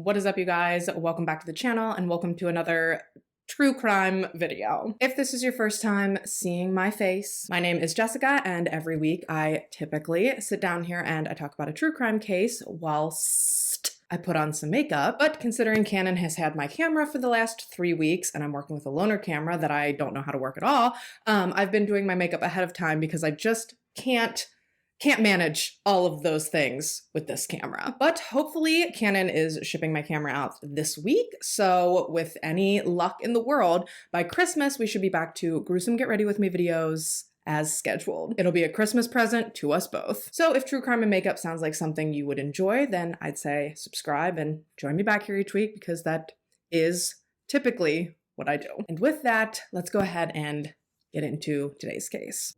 What is up, you guys? Welcome back to the channel and welcome to another true crime video. If this is your first time seeing my face, my name is Jessica, and every week I typically sit down here and I talk about a true crime case whilst I put on some makeup. But considering Canon has had my camera for the last 3 weeks and I'm working with a loaner camera that I don't know how to work at all, I've been doing my makeup ahead of time because I just can't manage all of those things with this camera. But hopefully Canon is shipping my camera out this week. So with any luck in the world, by Christmas, we should be back to gruesome get ready with me videos as scheduled. It'll be a Christmas present to us both. So if true crime and makeup sounds like something you would enjoy, then I'd say subscribe and join me back here each week because that is typically what I do. And with that, let's go ahead and get into today's case.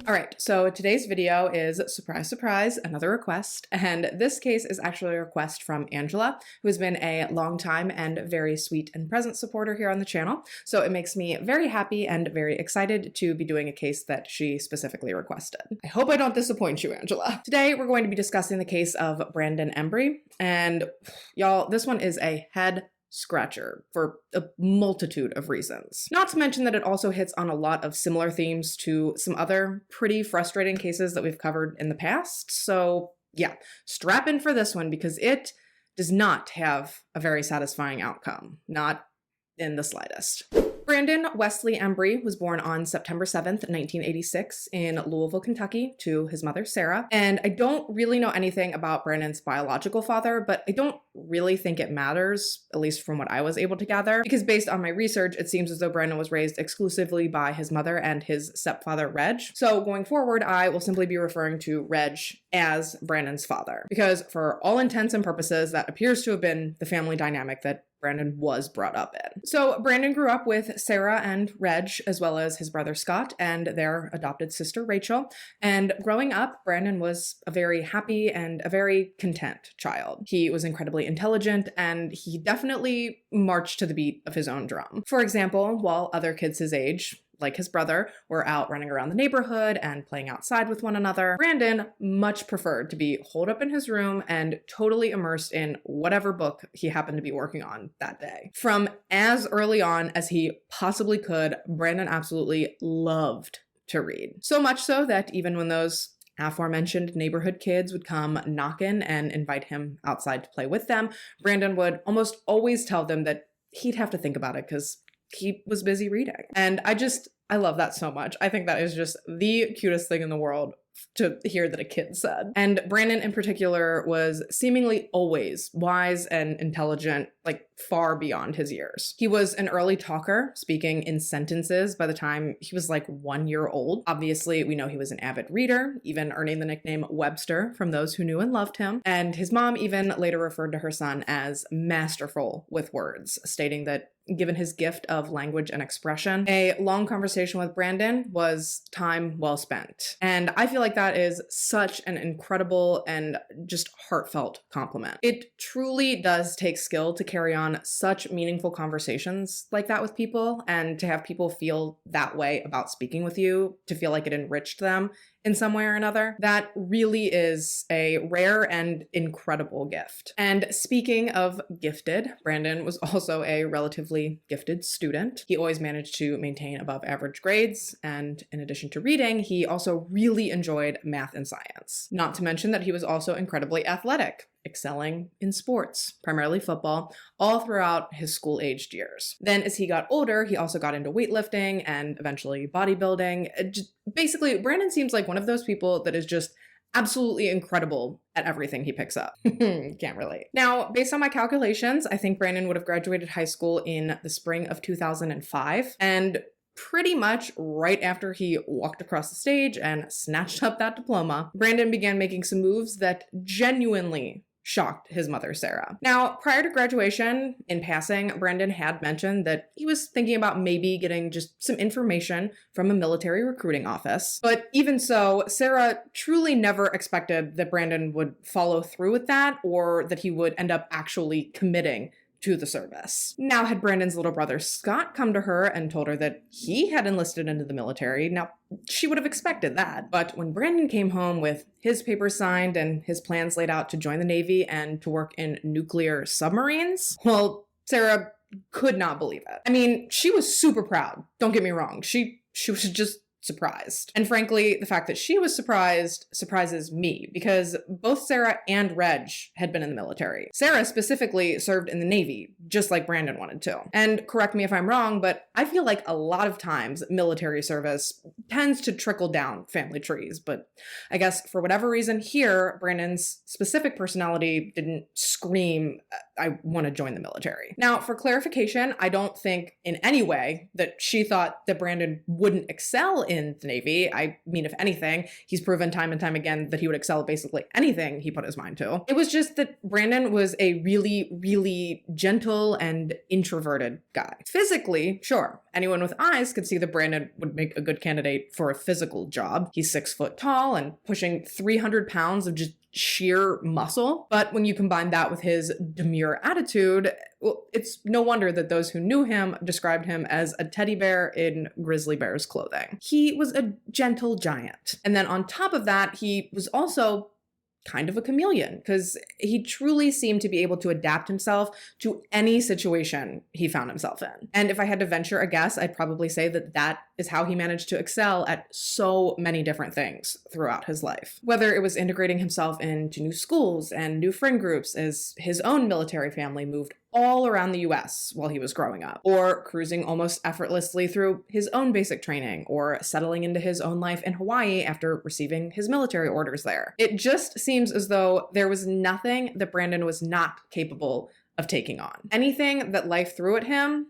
All right, so today's video is, surprise, surprise, another request. And this case is actually a request from Angela, who has been a longtime and very sweet and present supporter here on the channel. So it makes me very happy and very excited to be doing a case that she specifically requested. I hope I don't disappoint you, Angela. Today, we're going to be discussing the case of Brandon Embry. And y'all, this one is a head scratcher for a multitude of reasons. Not to mention that it also hits on a lot of similar themes to some other pretty frustrating cases that we've covered in the past. So yeah, strap in for this one because it does not have a very satisfying outcome. Not in the slightest. Brandon Wesley Embry was born on September 7th, 1986 in Louisville, Kentucky to his mother, Sarah. And I don't really know anything about Brandon's biological father, but I don't really think it matters, at least from what I was able to gather, because based on my research, it seems as though Brandon was raised exclusively by his mother and his stepfather, Reg. So going forward, I will simply be referring to Reg as Brandon's father, because for all intents and purposes, that appears to have been the family dynamic that Brandon was brought up in. So Brandon grew up with Sarah and Reg, as well as his brother Scott and their adopted sister Rachel. And growing up, Brandon was a very happy and a very content child. He was incredibly intelligent and he definitely marched to the beat of his own drum. For example, while other kids his age, like his brother, were out running around the neighborhood and playing outside with one another, Brandon much preferred to be holed up in his room and totally immersed in whatever book he happened to be working on that day. From as early on as he possibly could, Brandon absolutely loved to read. So much so that even when those aforementioned neighborhood kids would come knocking and invite him outside to play with them, Brandon would almost always tell them that he'd have to think about it because he was busy reading. And I love that so much. I think that is just the cutest thing in the world to hear that a kid said. And Brandon in particular was seemingly always wise and intelligent, like far beyond his years. He was an early talker, speaking in sentences by the time he was like 1 year old. Obviously, we know he was an avid reader, even earning the nickname Webster from those who knew and loved him. And his mom even later referred to her son as masterful with words, stating that given his gift of language and expression, a long conversation with Brandon was time well spent. And I feel like that is such an incredible and just heartfelt compliment. It truly does take skill to carry on such meaningful conversations like that with people and to have people feel that way about speaking with you, to feel like it enriched them in some way or another. That really is a rare and incredible gift. And speaking of gifted, Brandon was also a relatively gifted student. He always managed to maintain above average grades, and in addition to reading, he also really enjoyed math and science. Not to mention that he was also incredibly athletic, excelling in sports, primarily football, all throughout his school-aged years. Then as he got older, he also got into weightlifting and eventually bodybuilding. Basically, Brandon seems like one of those people that is just absolutely incredible at everything he picks up. Can't relate. Now, based on my calculations, I think Brandon would have graduated high school in the spring of 2005, and pretty much right after he walked across the stage and snatched up that diploma, Brandon began making some moves that genuinely shocked his mother, Sarah. Now, prior to graduation, in passing, Brandon had mentioned that he was thinking about maybe getting just some information from a military recruiting office. But even so, Sarah truly never expected that Brandon would follow through with that or that he would end up actually committing to the service. Now, had Brandon's little brother Scott come to her and told her that he had enlisted into the military, now she would have expected that. But when Brandon came home with his papers signed and his plans laid out to join the Navy and to work in nuclear submarines, well, Sarah could not believe it. I mean, she was super proud. Don't get me wrong. She was just surprised. And frankly, the fact that she was surprised surprises me because both Sarah and Reg had been in the military. Sarah specifically served in the Navy, just like Brandon wanted to. And correct me if I'm wrong, but I feel like a lot of times military service tends to trickle down family trees. But I guess for whatever reason here, Brandon's specific personality didn't scream, I want to join the military. Now, for clarification, I don't think in any way that she thought that Brandon wouldn't excel in the Navy. I mean, if anything, he's proven time and time again that he would excel at basically anything he put his mind to. It was just that Brandon was a really, really gentle and introverted guy. Physically, sure, anyone with eyes could see that Brandon would make a good candidate for a physical job. He's 6 foot tall and pushing 300 pounds of just sheer muscle. But when you combine that with his demure attitude, well, it's no wonder that those who knew him described him as a teddy bear in grizzly bear's clothing. He was a gentle giant. And then on top of that, he was also kind of a chameleon because he truly seemed to be able to adapt himself to any situation he found himself in. And if I had to venture a guess, I'd probably say that that is how he managed to excel at so many different things throughout his life. Whether it was integrating himself into new schools and new friend groups as his own military family moved all around the US while he was growing up, or cruising almost effortlessly through his own basic training, or settling into his own life in Hawaii after receiving his military orders there. It just seems as though there was nothing that Brandon was not capable of taking on. Anything that life threw at him,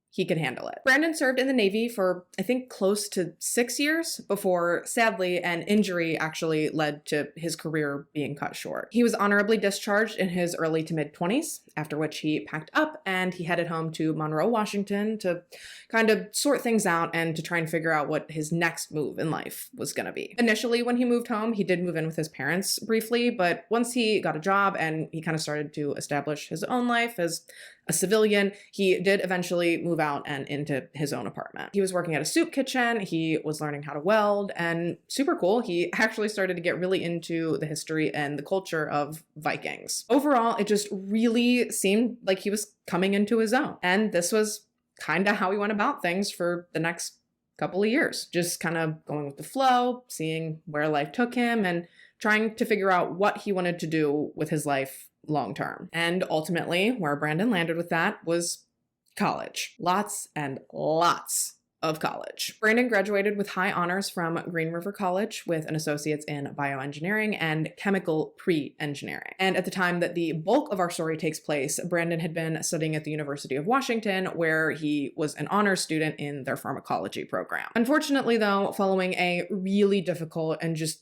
he could handle it. Brandon served in the Navy for, I think, close to 6 years before, sadly, an injury actually led to his career being cut short. He was honorably discharged in his early to mid-20s, after which he packed up and he headed home to Monroe, Washington to kind of sort things out and to try and figure out what his next move in life was going to be. Initially, when he moved home, he did move in with his parents briefly, but once he got a job and he kind of started to establish his own life as a civilian, he did eventually move out and into his own apartment. He was working at a soup kitchen, he was learning how to weld, and super cool, he actually started to get really into the history and the culture of Vikings. Overall, it just really seemed like he was coming into his own. And this was kind of how he went about things for the next couple of years. Just kind of going with the flow, seeing where life took him, and trying to figure out what he wanted to do with his life long term. And ultimately, where Brandon landed with that was college. Lots and lots of college. Brandon graduated with high honors from Green River College with an associate's in bioengineering and chemical pre-engineering. And at the time that the bulk of our story takes place, Brandon had been studying at the University of Washington, where he was an honors student in their pharmacology program. Unfortunately, though, following a really difficult and just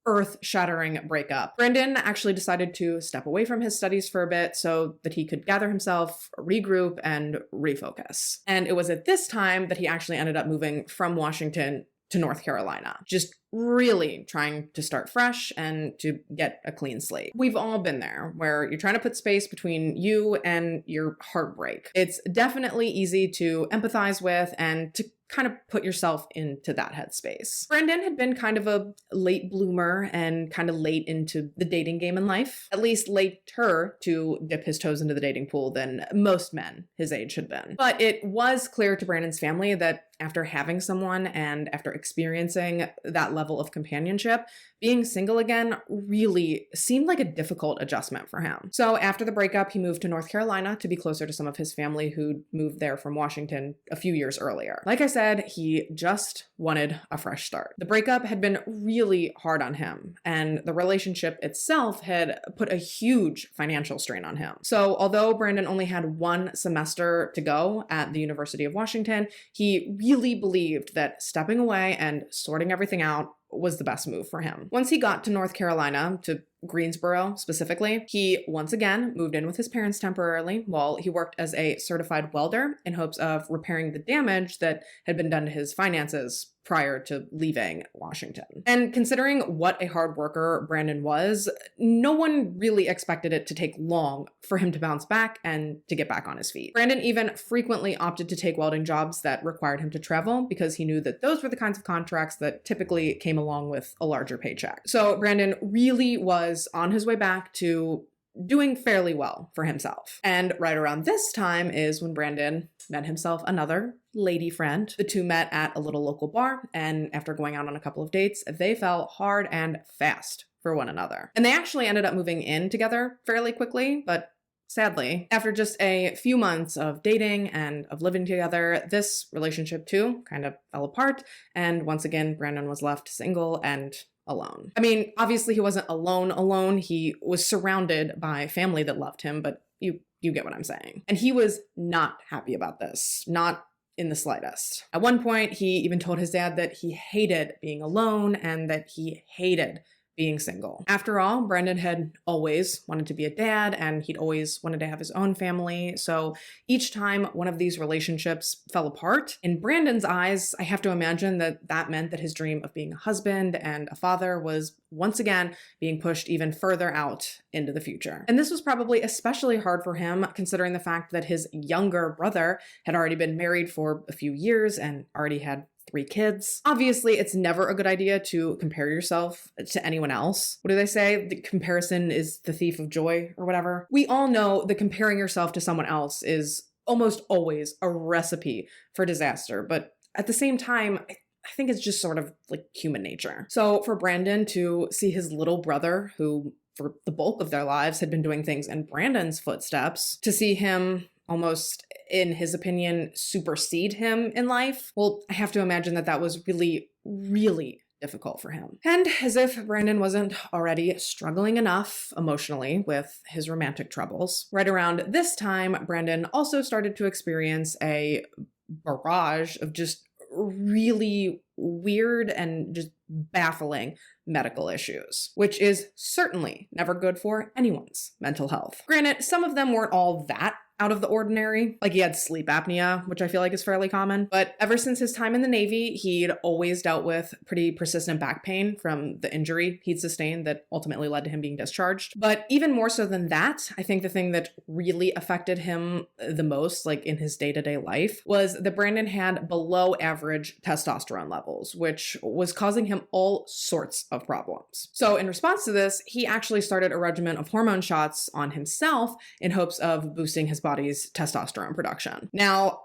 earth-shattering breakup, Brandon actually decided to step away from his studies for a bit so that he could gather himself, regroup, and refocus. And it was at this time that he actually ended up moving from Washington to North Carolina, just really trying to start fresh and to get a clean slate. We've all been there, where you're trying to put space between you and your heartbreak. It's definitely easy to empathize with and to kind of put yourself into that headspace. Brandon had been kind of a late bloomer and kind of late into the dating game in life, at least later to dip his toes into the dating pool than most men his age had been. But it was clear to Brandon's family that after having someone and after experiencing that level of companionship, being single again really seemed like a difficult adjustment for him. So after the breakup, he moved to North Carolina to be closer to some of his family who'd moved there from Washington a few years earlier. Like I said, he just wanted a fresh start. The breakup had been really hard on him, and the relationship itself had put a huge financial strain on him. So although Brandon only had 1 semester to go at the University of Washington, he really believed that stepping away and sorting everything out was the best move for him. Once he got to North Carolina to Greensboro specifically. He once again moved in with his parents temporarily while he worked as a certified welder in hopes of repairing the damage that had been done to his finances prior to leaving Washington. And considering what a hard worker Brandon was, no one really expected it to take long for him to bounce back and to get back on his feet. Brandon even frequently opted to take welding jobs that required him to travel because he knew that those were the kinds of contracts that typically came along with a larger paycheck. So Brandon really was on his way back to doing fairly well for himself. And right around this time is when Brandon met himself another lady friend. The two met at a little local bar, and after going out on a couple of dates, they fell hard and fast for one another. And they actually ended up moving in together fairly quickly, but sadly, after just a few months of dating and of living together, this relationship too kind of fell apart, and once again, Brandon was left single and alone. I mean, obviously he wasn't alone. He was surrounded by family that loved him, but you get what I'm saying. And he was not happy about this, not in the slightest. At one point, he even told his dad that he hated being alone and that he hated being single. After all, Brandon had always wanted to be a dad and he'd always wanted to have his own family. So each time one of these relationships fell apart, in Brandon's eyes, I have to imagine that that meant that his dream of being a husband and a father was once again being pushed even further out into the future. And this was probably especially hard for him considering the fact that his younger brother had already been married for a few years and already had 3 kids. Obviously, it's never a good idea to compare yourself to anyone else. What do they say? The comparison is the thief of joy or whatever. We all know that comparing yourself to someone else is almost always a recipe for disaster. But at the same time, I think it's just sort of like human nature. So for Brandon to see his little brother, who for the bulk of their lives had been doing things in Brandon's footsteps, to see him almost, in his opinion, supersede him in life, well, I have to imagine that that was really, really difficult for him. And as if Brandon wasn't already struggling enough emotionally with his romantic troubles, right around this time, Brandon also started to experience a barrage of just really weird and just baffling medical issues, which is certainly never good for anyone's mental health. Granted, some of them weren't all that out of the ordinary. Like he had sleep apnea, which I feel like is fairly common. But ever since his time in the Navy, he'd always dealt with pretty persistent back pain from the injury he'd sustained that ultimately led to him being discharged. But even more so than that, I think the thing that really affected him the most, like in his day-to-day life, was that Brandon had below average testosterone levels, which was causing him all sorts of problems. So in response to this, he actually started a regimen of hormone shots on himself in hopes of boosting his body's testosterone production. Now,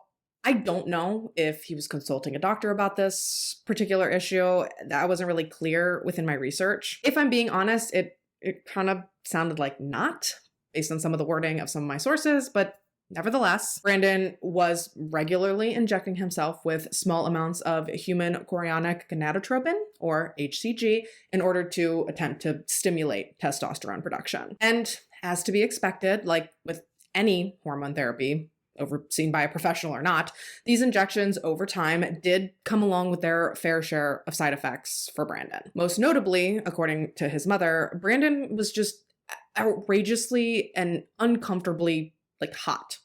I don't know if he was consulting a doctor about this particular issue. That wasn't really clear within my research. If I'm being honest, it kind of sounded like not, based on some of the wording of some of my sources, but nevertheless, Brandon was regularly injecting himself with small amounts of human chorionic gonadotropin, or HCG, in order to attempt to stimulate testosterone production. And as to be expected, like with any hormone therapy, overseen by a professional or not, these injections over time did come along with their fair share of side effects for Brandon. Most notably, according to his mother, Brandon was just outrageously and uncomfortably hot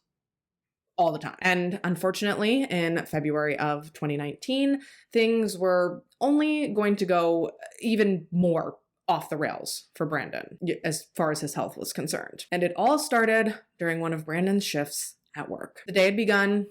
all the time. And unfortunately, in February of 2019, things were only going to go even more off the rails for Brandon as far as his health was concerned. And it all started during one of Brandon's shifts at work. The day had begun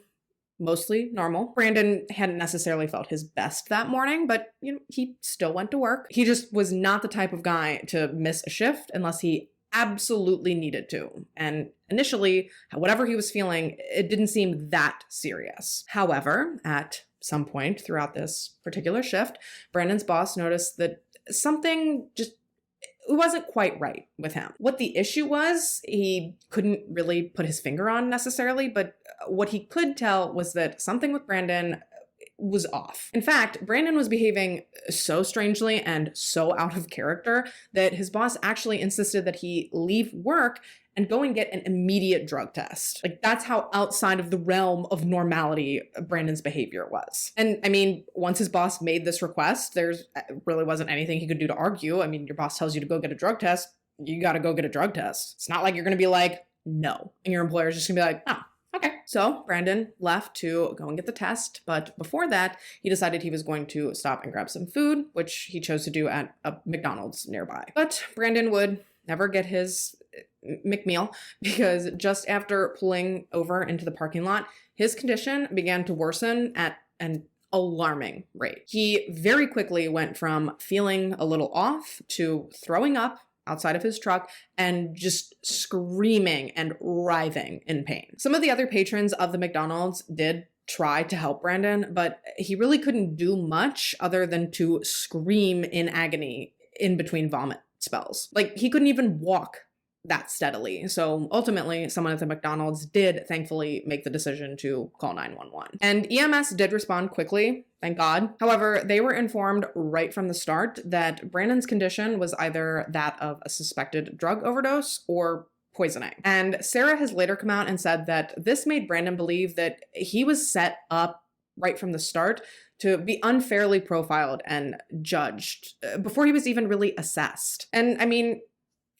mostly normal. Brandon hadn't necessarily felt his best that morning, but he still went to work. He just was not the type of guy to miss a shift unless he absolutely needed to. And initially, whatever he was feeling, it didn't seem that serious. However, at some point throughout this particular shift, Brandon's boss noticed that something just wasn't quite right with him. What the issue was, he couldn't really put his finger on necessarily, but what he could tell was that something with Brandon was off. In fact, Brandon was behaving so strangely and so out of character that his boss actually insisted that he leave work and go and get an immediate drug test. That's how outside of the realm of normality Brandon's behavior was. And I mean, once his boss made this request, there's really wasn't anything he could do to argue. I mean, your boss tells you to go get a drug test, you got to go get a drug test. It's not like you're going to be like, no. And your employer is just going to be like, oh, okay. So Brandon left to go and get the test. But before that, he decided he was going to stop and grab some food, which he chose to do at a McDonald's nearby. But Brandon would never get his McMeal because just after pulling over into the parking lot, his condition began to worsen at an alarming rate. He very quickly went from feeling a little off to throwing up outside of his truck and just screaming and writhing in pain. Some of the other patrons of the McDonald's did try to help Brandon, but he really couldn't do much other than to scream in agony in between vomit spells. Like, he couldn't even walk that steadily. So ultimately, someone at the McDonald's did thankfully make the decision to call 911. And EMS did respond quickly, thank God. However, they were informed right from the start that Brandon's condition was either that of a suspected drug overdose or poisoning. And Sarah has later come out and said that this made Brandon believe that he was set up right from the start to be unfairly profiled and judged before he was even really assessed. And I mean,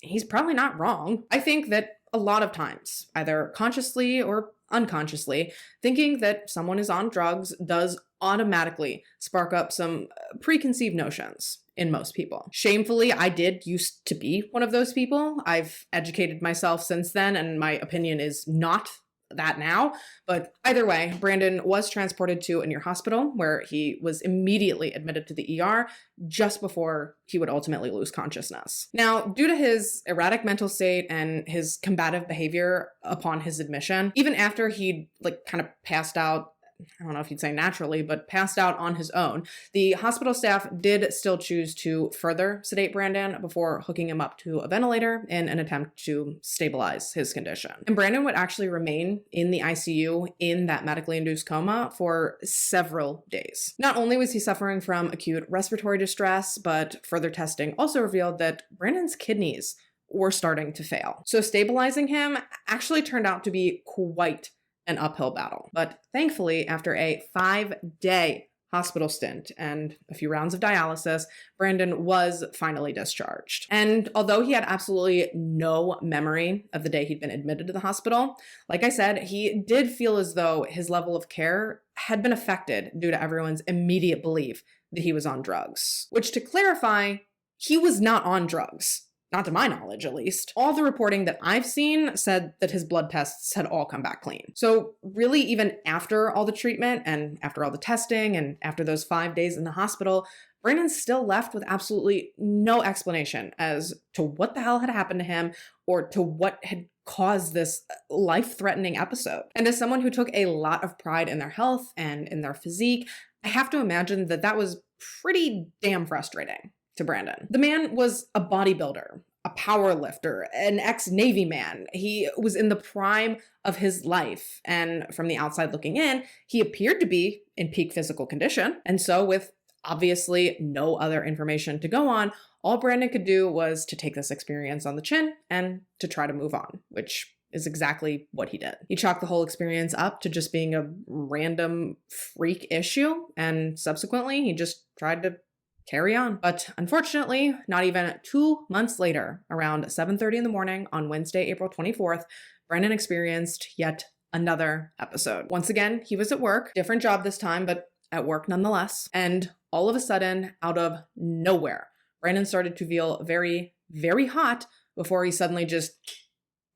he's probably not wrong. I think that a lot of times, either consciously or unconsciously, thinking that someone is on drugs does automatically spark up some preconceived notions in most people. Shamefully, I did used to be one of those people. I've educated myself since then, and my opinion is not that now. But either way, Brandon was transported to a near hospital where he was immediately admitted to the ER just before he would ultimately lose consciousness. Now, due to his erratic mental state and his combative behavior upon his admission, even after he'd kind of passed out, I don't know if you'd say naturally, but passed out on his own, the hospital staff did still choose to further sedate Brandon before hooking him up to a ventilator in an attempt to stabilize his condition. And Brandon would actually remain in the ICU in that medically induced coma for several days. Not only was he suffering from acute respiratory distress, but further testing also revealed that Brandon's kidneys were starting to fail. So stabilizing him actually turned out to be quite an uphill battle. But thankfully, after a 5-day hospital stint and a few rounds of dialysis, Brandon was finally discharged. And although he had absolutely no memory of the day he'd been admitted to the hospital, like I said, he did feel as though his level of care had been affected due to everyone's immediate belief that he was on drugs. Which, to clarify, he was not on drugs. Not to my knowledge, at least. All the reporting that I've seen said that his blood tests had all come back clean. So really, even after all the treatment and after all the testing and after those 5 days in the hospital, Brandon's still left with absolutely no explanation as to what the hell had happened to him or to what had caused this life-threatening episode. And as someone who took a lot of pride in their health and in their physique, I have to imagine that that was pretty damn frustrating to Brandon. The man was a bodybuilder, a power lifter, an ex-Navy man. He was in the prime of his life. And from the outside looking in, he appeared to be in peak physical condition. And so with obviously no other information to go on, all Brandon could do was to take this experience on the chin and to try to move on, which is exactly what he did. He chalked the whole experience up to just being a random freak issue. And subsequently, he just tried to carry on. But unfortunately, not even 2 months later, around 7:30 in the morning on Wednesday, April 24th, Brandon experienced yet another episode. Once again, he was at work, different job this time, but at work nonetheless. And all of a sudden, out of nowhere, Brandon started to feel very, very hot before he suddenly just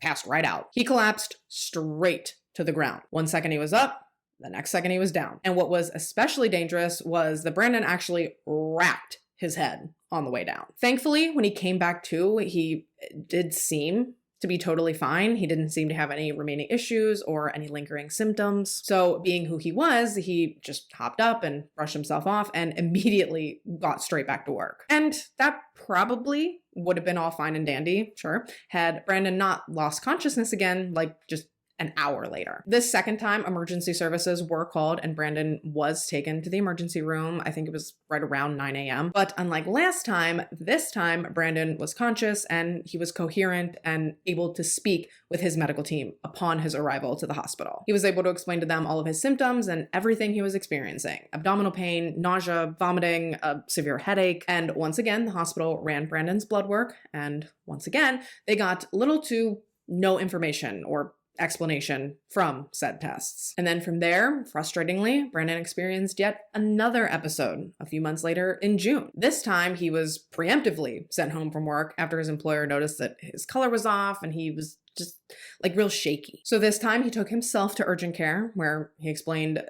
passed right out. He collapsed straight to the ground. 1 second he was up, the next second he was down. And what was especially dangerous was that Brandon actually wrapped his head on the way down. Thankfully, when he came back to, he did seem to be totally fine. He didn't seem to have any remaining issues or any lingering symptoms. So being who he was, he just hopped up and brushed himself off and immediately got straight back to work. And that probably would have been all fine and dandy, sure, had Brandon not lost consciousness again, like just an hour later. This second time, emergency services were called and Brandon was taken to the emergency room. I think it was right around 9 a.m. But unlike last time, this time Brandon was conscious and he was coherent and able to speak with his medical team upon his arrival to the hospital. He was able to explain to them all of his symptoms and everything he was experiencing: abdominal pain, nausea, vomiting, a severe headache. And once again, the hospital ran Brandon's blood work, and once again, they got little to no information or explanation from said tests. And then from there, frustratingly, Brandon experienced yet another episode a few months later in June. This time, he was preemptively sent home from work after his employer noticed that his color was off and he was just like real shaky. So this time he took himself to urgent care, where he explained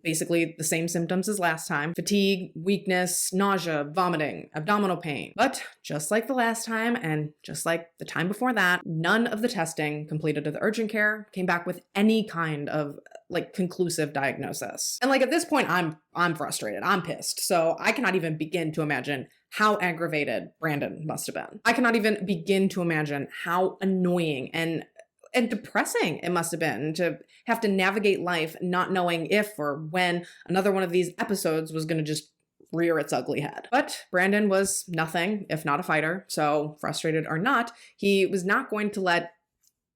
basically the same symptoms as last time: fatigue, weakness, nausea, vomiting, abdominal pain. But just like the last time and just like the time before that, none of the testing completed at the urgent care came back with any kind of like conclusive diagnosis. And like at this point, I'm frustrated. I'm pissed. So I cannot even begin to imagine how aggravated Brandon must have been. I cannot even begin to imagine how annoying and depressing it must have been to have to navigate life not knowing if or when another one of these episodes was going to just rear its ugly head. But Brandon was nothing if not a fighter, so frustrated or not, he was not going to let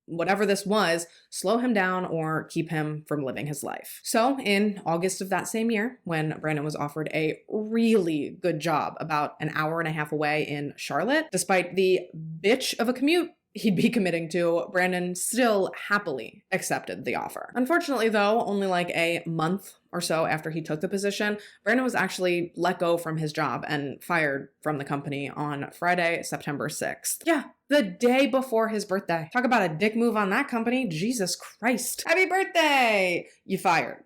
whatever this was slow him down or keep him from living his life. So in August of that same year, when Brandon was offered a really good job about an hour and a half away in Charlotte, despite the bitch of a commute he'd be committing to, Brandon still happily accepted the offer. Unfortunately, though, only like a month or so after he took the position, Brandon was actually let go from his job and fired from the company on Friday, September 6th. Yeah, the day before his birthday. Talk about a dick move on that company. Jesus Christ. Happy birthday! You fired.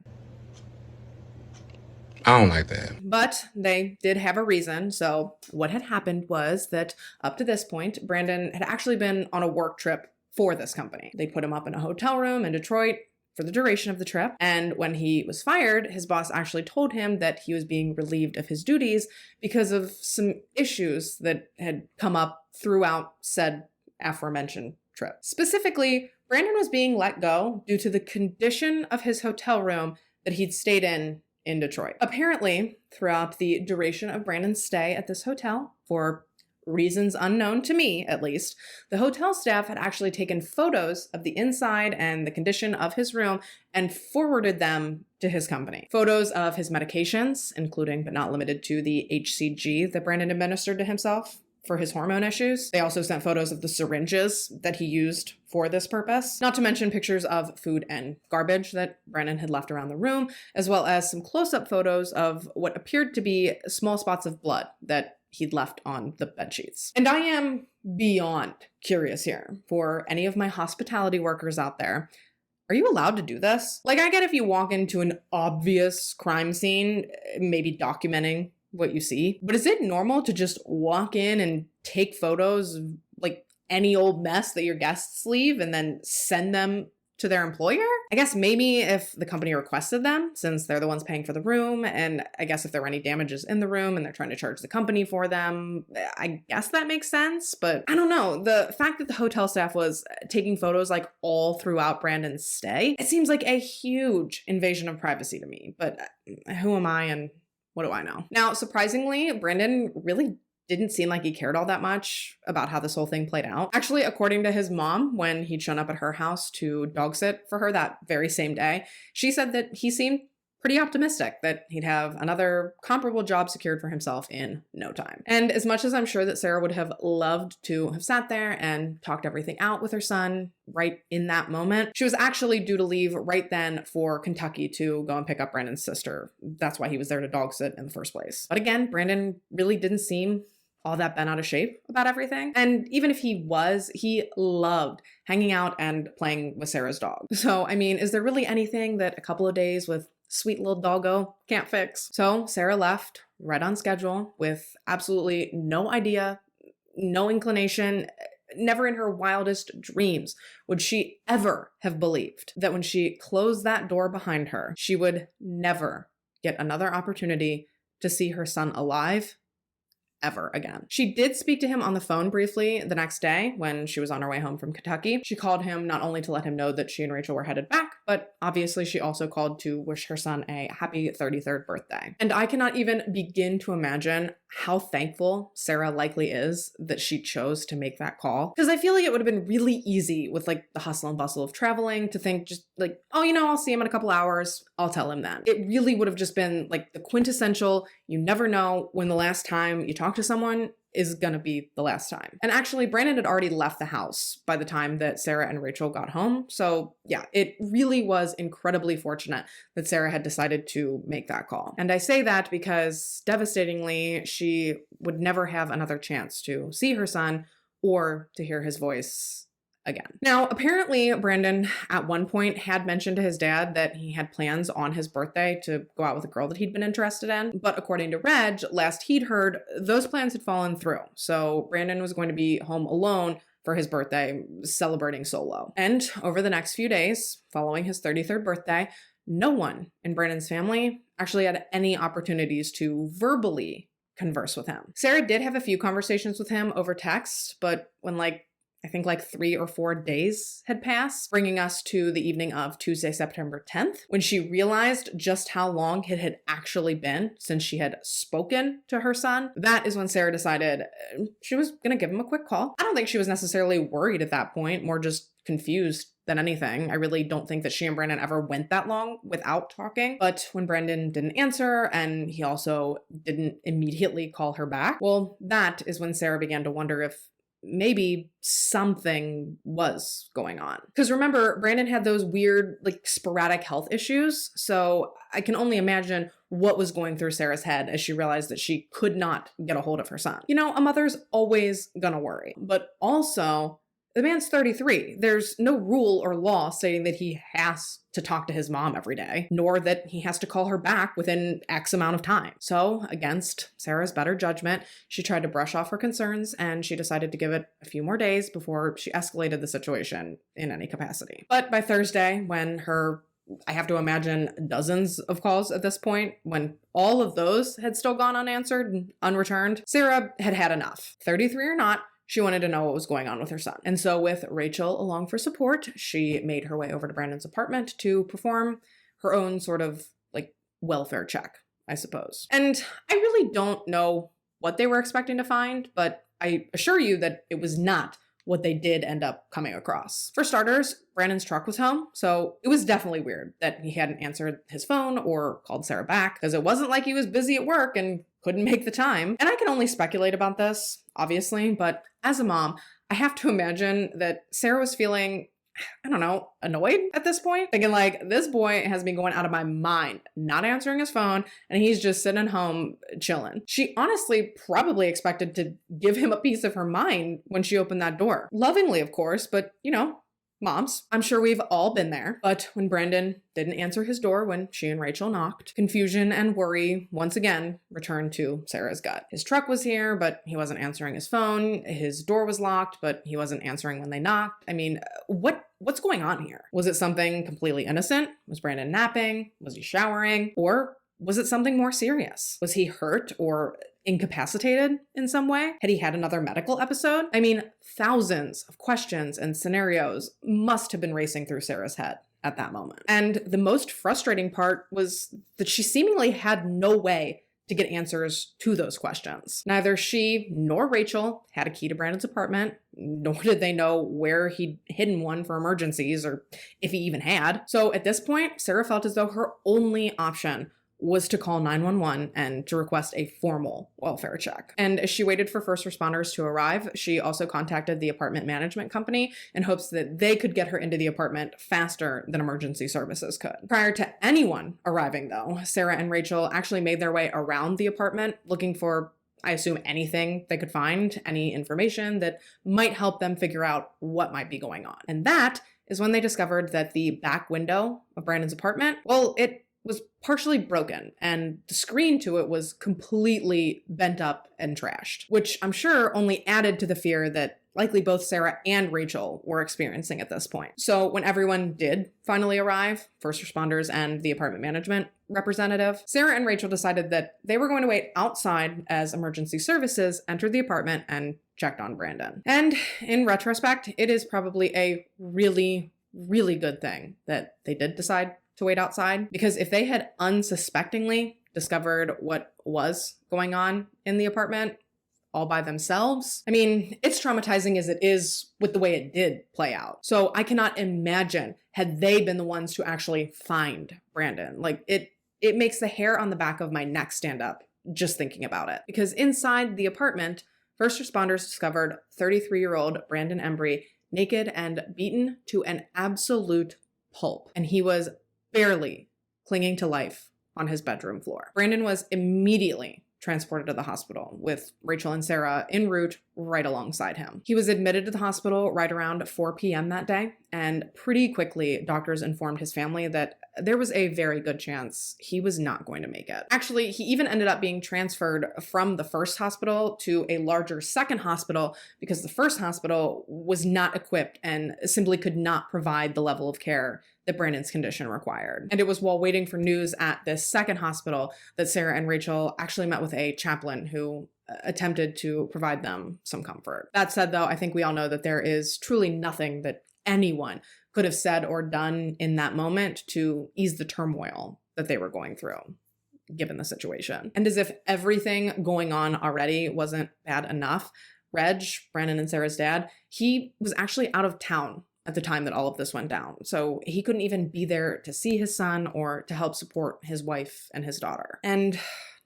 I don't like that. But they did have a reason. So what had happened was that up to this point, Brandon had actually been on a work trip for this company. They put him up in a hotel room in Detroit for the duration of the trip. And when he was fired, his boss actually told him that he was being relieved of his duties because of some issues that had come up throughout said aforementioned trip. Specifically, Brandon was being let go due to the condition of his hotel room that he'd stayed in Detroit. Apparently, throughout the duration of Brandon's stay at this hotel, for reasons unknown to me at least, the hotel staff had actually taken photos of the inside and the condition of his room and forwarded them to his company. Photos of his medications, including but not limited to the HCG that Brandon administered to himself for his hormone issues. They also sent photos of the syringes that he used for this purpose, not to mention pictures of food and garbage that Brandon had left around the room, as well as some close-up photos of what appeared to be small spots of blood that he'd left on the bed sheets. And I am beyond curious here for any of my hospitality workers out there. Are you allowed to do this? Like, I get if you walk into an obvious crime scene, maybe documenting what you see, but is it normal to just walk in and take photos of like any old mess that your guests leave and then send them to their employer? I guess maybe if the company requested them, since they're the ones paying for the room, and I guess if there were any damages in the room and they're trying to charge the company for them, I guess that makes sense. But I don't know, the fact that the hotel staff was taking photos like all throughout Brandon's stay, it seems like a huge invasion of privacy to me. But who am I and what do I know? Now, surprisingly, Brandon really didn't seem like he cared all that much about how this whole thing played out. Actually, according to his mom, when he'd shown up at her house to dog sit for her that very same day, she said that he seemed pretty optimistic that he'd have another comparable job secured for himself in no time. And as much as I'm sure that Sarah would have loved to have sat there and talked everything out with her son right in that moment, she was actually due to leave right then for Kentucky to go and pick up Brandon's sister. That's why he was there to dog sit in the first place. But again, Brandon really didn't seem all that bent out of shape about everything. And even if he was, he loved hanging out and playing with Sarah's dog. So, I mean, is there really anything that a couple of days with sweet little doggo can't fix? So Sarah left right on schedule with absolutely no idea, no inclination. Never in her wildest dreams would she ever have believed that when she closed that door behind her, she would never get another opportunity to see her son alive ever again. She did speak to him on the phone briefly the next day when she was on her way home from Kentucky. She called him not only to let him know that she and Rachel were headed back, but obviously she also called to wish her son a happy 33rd birthday. And I cannot even begin to imagine how thankful Sarah likely is that she chose to make that call. Because I feel like it would have been really easy with like the hustle and bustle of traveling to think just like, oh, I'll see him in a couple hours. I'll tell him then. It really would have just been like the quintessential, you never know when the last time you talk to someone is gonna be the last time. And actually, Brandon had already left the house by the time that Sarah and Rachel got home. So yeah, it really was incredibly fortunate that Sarah had decided to make that call. And I say that because devastatingly, she would never have another chance to see her son or to hear his voice again. Now, apparently, Brandon at one point had mentioned to his dad that he had plans on his birthday to go out with a girl that he'd been interested in. But according to Reg, last he'd heard, those plans had fallen through. So Brandon was going to be home alone for his birthday, celebrating solo. And over the next few days, following his 33rd birthday, no one in Brandon's family actually had any opportunities to verbally converse with him. Sarah did have a few conversations with him over text, but when I think 3 or 4 days had passed, bringing us to the evening of Tuesday, September 10th, when she realized just how long it had actually been since she had spoken to her son. That is when Sarah decided she was going to give him a quick call. I don't think she was necessarily worried at that point, more just confused than anything. I really don't think that she and Brandon ever went that long without talking. But when Brandon didn't answer and he also didn't immediately call her back, well, that is when Sarah began to wonder if maybe something was going on. Because remember, Brandon had those weird, sporadic health issues. So I can only imagine what was going through Sarah's head as she realized that she could not get a hold of her son. A mother's always gonna worry. But also, the man's 33. There's no rule or law stating that he has to talk to his mom every day, nor that he has to call her back within X amount of time. So, against Sarah's better judgment, she tried to brush off her concerns and she decided to give it a few more days before she escalated the situation in any capacity. But by Thursday, when I have to imagine dozens of calls at this point, when all of those had still gone unanswered and unreturned, Sarah had had enough. 33 or not, she wanted to know what was going on with her son. And so with Rachel along for support, she made her way over to Brandon's apartment to perform her own sort of welfare check, I suppose. And I really don't know what they were expecting to find, but I assure you that it was not what they did end up coming across. For starters, Brandon's truck was home, so it was definitely weird that he hadn't answered his phone or called Sarah back, because it wasn't like he was busy at work and couldn't make the time. And I can only speculate about this, obviously, but as a mom, I have to imagine that Sarah was feeling, annoyed at this point, thinking this boy has been going out of my mind, not answering his phone, and he's just sitting home chilling. She honestly probably expected to give him a piece of her mind when she opened that door. Lovingly, of course, but moms. I'm sure we've all been there. But when Brandon didn't answer his door when she and Rachel knocked, confusion and worry once again returned to Sarah's gut. His truck was here, but he wasn't answering his phone. His door was locked, but he wasn't answering when they knocked. I mean, what's going on here? Was it something completely innocent? Was Brandon napping? Was he showering? Or was it something more serious? Was he hurt or incapacitated in some way? Had he had another medical episode? I mean, thousands of questions and scenarios must have been racing through Sarah's head at that moment. And the most frustrating part was that she seemingly had no way to get answers to those questions. Neither she nor Rachel had a key to Brandon's apartment, nor did they know where he'd hidden one for emergencies or if he even had. So at this point, Sarah felt as though her only option was to call 911 and to request a formal welfare check. And as she waited for first responders to arrive, she also contacted the apartment management company in hopes that they could get her into the apartment faster than emergency services could. Prior to anyone arriving, though, Sarah and Rachel actually made their way around the apartment looking for, I assume, anything they could find, any information that might help them figure out what might be going on. And that is when they discovered that the back window of Brandon's apartment, well, it was partially broken, and the screen to it was completely bent up and trashed, which I'm sure only added to the fear that likely both Sarah and Rachel were experiencing at this point. So when everyone did finally arrive, first responders and the apartment management representative, Sarah and Rachel decided that they were going to wait outside as emergency services entered the apartment and checked on Brandon. And in retrospect, it is probably a really, really good thing that they did decide to wait outside, because if they had unsuspectingly discovered what was going on in the apartment all by themselves, I mean, it's traumatizing as it is with the way it did play out. So I cannot imagine had they been the ones to actually find Brandon. Like it makes the hair on the back of my neck stand up just thinking about it. Because inside the apartment, first responders discovered 33-year-old Brandon Embry naked and beaten to an absolute pulp. And he was barely clinging to life on his bedroom floor. Brandon was immediately transported to the hospital with Rachel and Sarah en route right alongside him. He was admitted to the hospital right around 4 p.m. that day, and pretty quickly doctors informed his family that there was a very good chance he was not going to make it. Actually, he even ended up being transferred from the first hospital to a larger second hospital because the first hospital was not equipped and simply could not provide the level of care that Brandon's condition required. And it was while waiting for news at this second hospital that Sarah and Rachel actually met with a chaplain who attempted to provide them some comfort. That said, though, I think we all know that there is truly nothing that anyone could have said or done in that moment to ease the turmoil that they were going through, given the situation. And as if everything going on already wasn't bad enough, Reg, Brandon and Sarah's dad, he was actually out of town at the time that all of this went down. So he couldn't even be there to see his son or to help support his wife and his daughter. And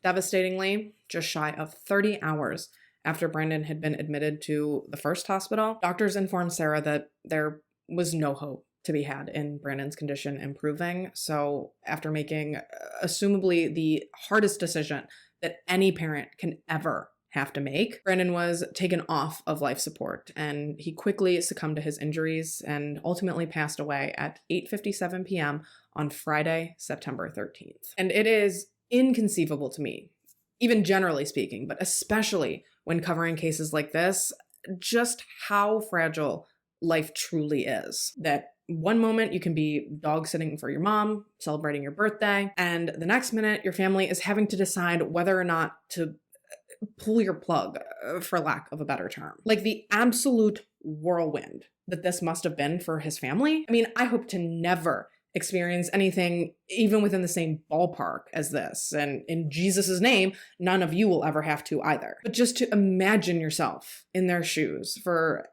devastatingly, just shy of 30 hours after Brandon had been admitted to the first hospital, doctors informed Sarah that there was no hope to be had in Brandon's condition improving. So after making assumably the hardest decision that any parent can ever have to make, Brandon was taken off of life support, and he quickly succumbed to his injuries and ultimately passed away at 8:57 p.m. on Friday, September 13th. And it is inconceivable to me, even generally speaking, but especially when covering cases like this, just how fragile life truly is. That one moment you can be dog sitting for your mom, celebrating your birthday, and the next minute your family is having to decide whether or not to pull your plug, for lack of a better term. Like the absolute whirlwind that this must have been for his family. I mean, I hope to never experience anything even within the same ballpark as this. And in Jesus' name, none of you will ever have to either. But just to imagine yourself in their shoes for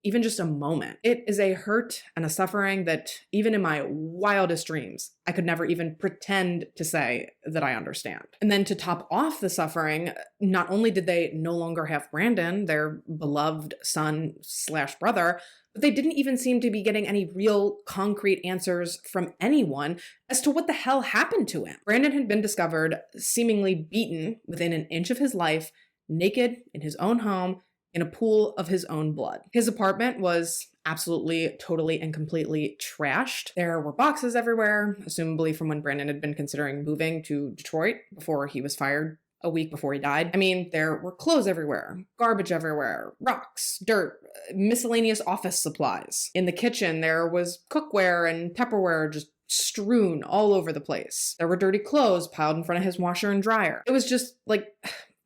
even just a moment. It is a hurt and a suffering that even in my wildest dreams, I could never even pretend to say that I understand. And then to top off the suffering, not only did they no longer have Brandon, their beloved son/brother, but they didn't even seem to be getting any real concrete answers from anyone as to what the hell happened to him. Brandon had been discovered seemingly beaten within an inch of his life, naked in his own home, in a pool of his own blood. His apartment was absolutely, totally, and completely trashed. There were boxes everywhere, assumably from when Brandon had been considering moving to Detroit before he was fired a week before he died. I mean, there were clothes everywhere, garbage everywhere, rocks, dirt, miscellaneous office supplies. In the kitchen, there was cookware and Tupperware just strewn all over the place. There were dirty clothes piled in front of his washer and dryer. It was just like,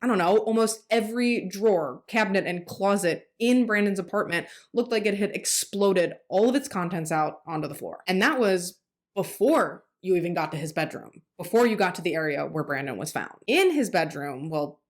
I don't know, almost every drawer, cabinet, and closet in Brandon's apartment looked like it had exploded all of its contents out onto the floor. And that was before you even got to his bedroom, before you got to the area where Brandon was found. In his bedroom, well,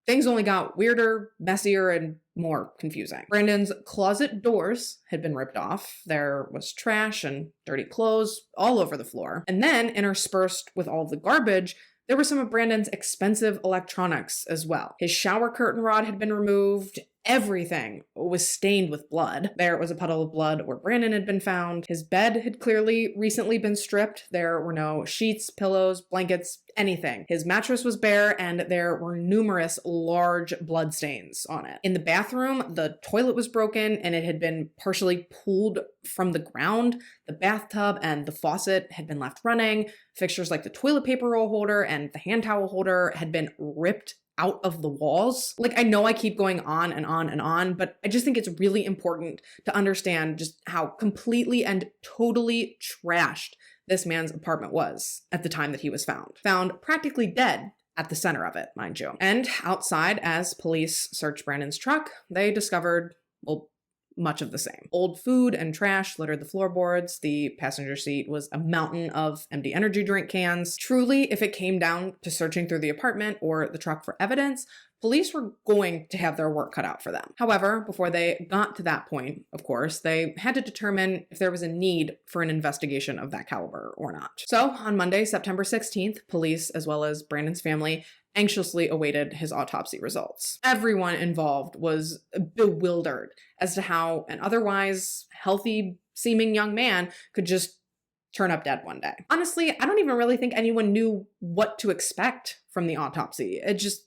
things only got weirder, messier, and more confusing. Brandon's closet doors had been ripped off. There was trash and dirty clothes all over the floor. And then, interspersed with all the garbage, there were some of Brandon's expensive electronics as well. His shower curtain rod had been removed. Everything was stained with blood. There was a puddle of blood where Brandon had been found. His bed had clearly recently been stripped. There were no sheets, pillows, blankets, anything. His mattress was bare, and there were numerous large blood stains on it. In the bathroom, the toilet was broken and it had been partially pulled from the ground. The bathtub and the faucet had been left running. Fixtures like the toilet paper roll holder and the hand towel holder had been ripped out of the walls. Like, I know I keep going on and on and on, but I just think it's really important to understand just how completely and totally trashed this man's apartment was at the time that he was found. Found practically dead at the center of it, mind you. And outside, as police searched Brandon's truck, they discovered, well, much of the same. Old food and trash littered the floorboards. The passenger seat was a mountain of empty energy drink cans. Truly, if it came down to searching through the apartment or the truck for evidence, police were going to have their work cut out for them. However, before they got to that point, of course, they had to determine if there was a need for an investigation of that caliber or not. So on Monday, September 16th, police, as well as Brandon's family, anxiously awaited his autopsy results. Everyone involved was bewildered as to how an otherwise healthy-seeming young man could just turn up dead one day. Honestly, I don't even really think anyone knew what to expect from the autopsy.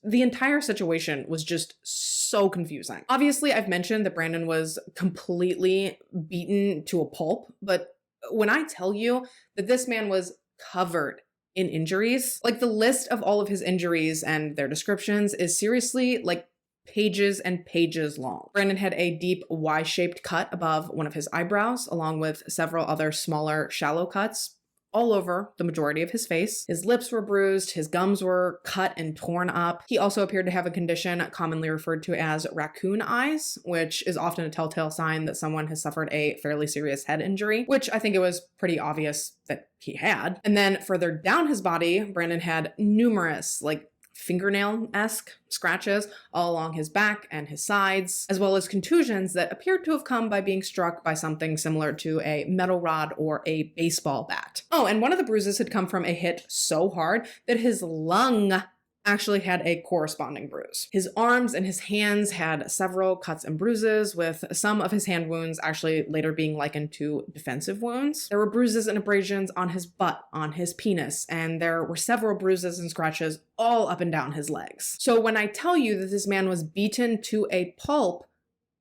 The entire situation was just so confusing. Obviously, I've mentioned that Brandon was completely beaten to a pulp, but when I tell you that this man was covered in injuries, like, the list of all of his injuries and their descriptions is seriously like pages and pages long. Brandon had a deep Y-shaped cut above one of his eyebrows, along with several other smaller, shallow cuts all over the majority of his face. His lips were bruised, his gums were cut and torn up. He also appeared to have a condition commonly referred to as raccoon eyes, which is often a telltale sign that someone has suffered a fairly serious head injury, which I think it was pretty obvious that he had. And then further down his body, Brandon had numerous, fingernail-esque scratches all along his back and his sides, as well as contusions that appeared to have come by being struck by something similar to a metal rod or a baseball bat. Oh, and one of the bruises had come from a hit so hard that his lung actually had a corresponding bruise. His arms and his hands had several cuts and bruises, with some of his hand wounds actually later being likened to defensive wounds. There were bruises and abrasions on his butt, on his penis, and there were several bruises and scratches all up and down his legs. So when I tell you that this man was beaten to a pulp,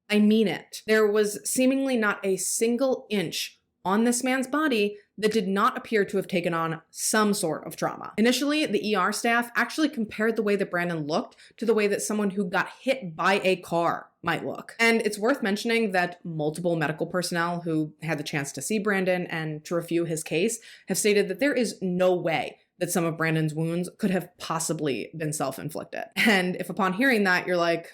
I mean it. There was seemingly not a single inch on this man's body that did not appear to have taken on some sort of trauma. Initially, the ER staff actually compared the way that Brandon looked to the way that someone who got hit by a car might look. And it's worth mentioning that multiple medical personnel who had the chance to see Brandon and to review his case have stated that there is no way that some of Brandon's wounds could have possibly been self-inflicted. And if upon hearing that, you're like,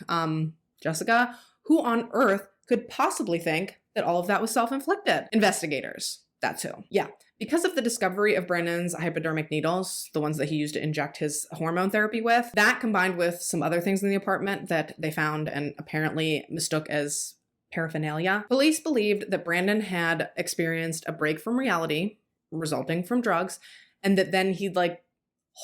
Jessica, who on earth could possibly think that all of that was self-inflicted? Investigators. That's who. Yeah. Because of the discovery of Brandon's hypodermic needles, the ones that he used to inject his hormone therapy with, that combined with some other things in the apartment that they found and apparently mistook as paraphernalia, police believed that Brandon had experienced a break from reality resulting from drugs, and that then he'd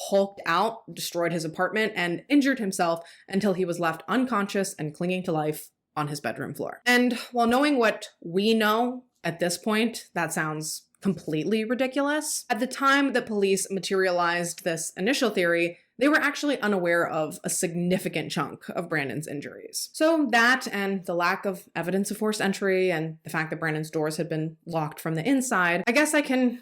hulked out, destroyed his apartment, and injured himself until he was left unconscious and clinging to life on his bedroom floor. And while knowing what we know at this point, that sounds completely ridiculous. At the time that police materialized this initial theory, they were actually unaware of a significant chunk of Brandon's injuries. So that, and the lack of evidence of forced entry, and the fact that Brandon's doors had been locked from the inside, I guess I can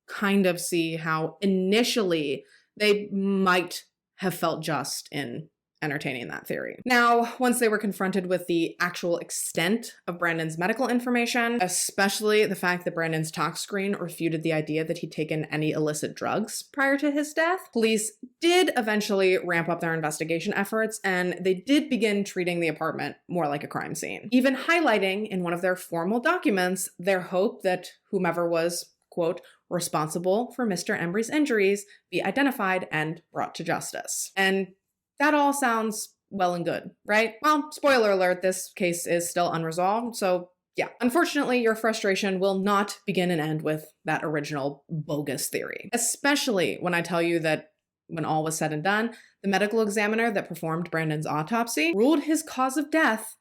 kind of see how initially they might have felt just in entertaining that theory. Now, once they were confronted with the actual extent of Brandon's medical information, especially the fact that Brandon's tox screen refuted the idea that he'd taken any illicit drugs prior to his death, police did eventually ramp up their investigation efforts, and they did begin treating the apartment more like a crime scene, even highlighting in one of their formal documents their hope that whomever was, quote, responsible for Mr. Embry's injuries be identified and brought to justice. And that all sounds well and good, right? Well, spoiler alert, this case is still unresolved, so yeah. Unfortunately, your frustration will not begin and end with that original bogus theory, especially when I tell you that when all was said and done, the medical examiner that performed Brandon's autopsy ruled his cause of death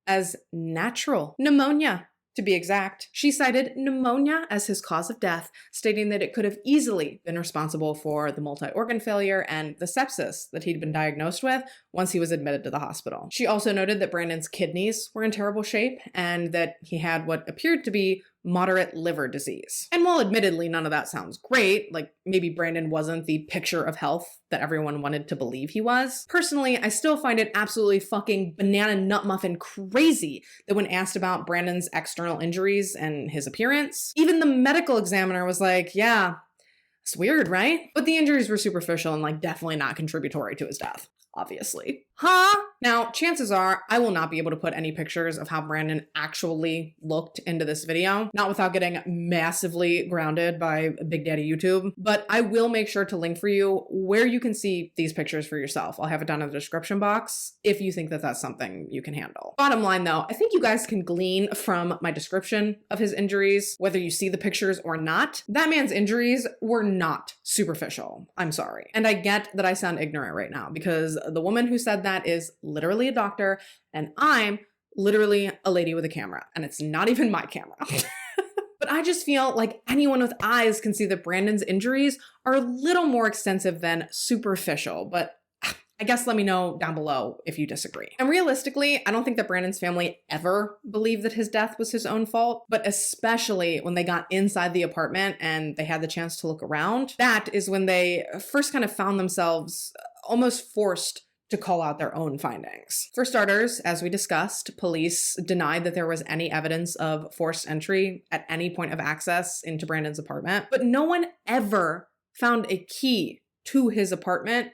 as natural pneumonia. To be exact, she cited pneumonia as his cause of death, stating that it could have easily been responsible for the multi-organ failure and the sepsis that he'd been diagnosed with once he was admitted to the hospital. She also noted that Brandon's kidneys were in terrible shape and that he had what appeared to be moderate liver disease. And while admittedly none of that sounds great, like maybe Brandon wasn't the picture of health that everyone wanted to believe he was, personally, I still find it absolutely fucking banana nut muffin crazy that when asked about Brandon's external injuries and his appearance, even the medical examiner was like, yeah, it's weird, right? But the injuries were superficial and like definitely not contributory to his death. Obviously. Huh? Now, chances are I will not be able to put any pictures of how Brandon actually looked into this video, not without getting massively grounded by Big Daddy YouTube, but I will make sure to link for you where you can see these pictures for yourself. I'll have it down in the description box if you think that that's something you can handle. Bottom line though, I think you guys can glean from my description of his injuries, whether you see the pictures or not, that man's injuries were not superficial. I'm sorry. And I get that I sound ignorant right now because the woman who said that is literally a doctor and I'm literally a lady with a camera and it's not even my camera. But I just feel like anyone with eyes can see that Brandon's injuries are a little more extensive than superficial, but I guess let me know down below if you disagree. And realistically, I don't think that Brandon's family ever believed that his death was his own fault, but especially when they got inside the apartment and they had the chance to look around, that is when they first kind of found themselves almost forced to call out their own findings. For starters, as we discussed, police denied that there was any evidence of forced entry at any point of access into Brandon's apartment, but no one ever found a key to his apartment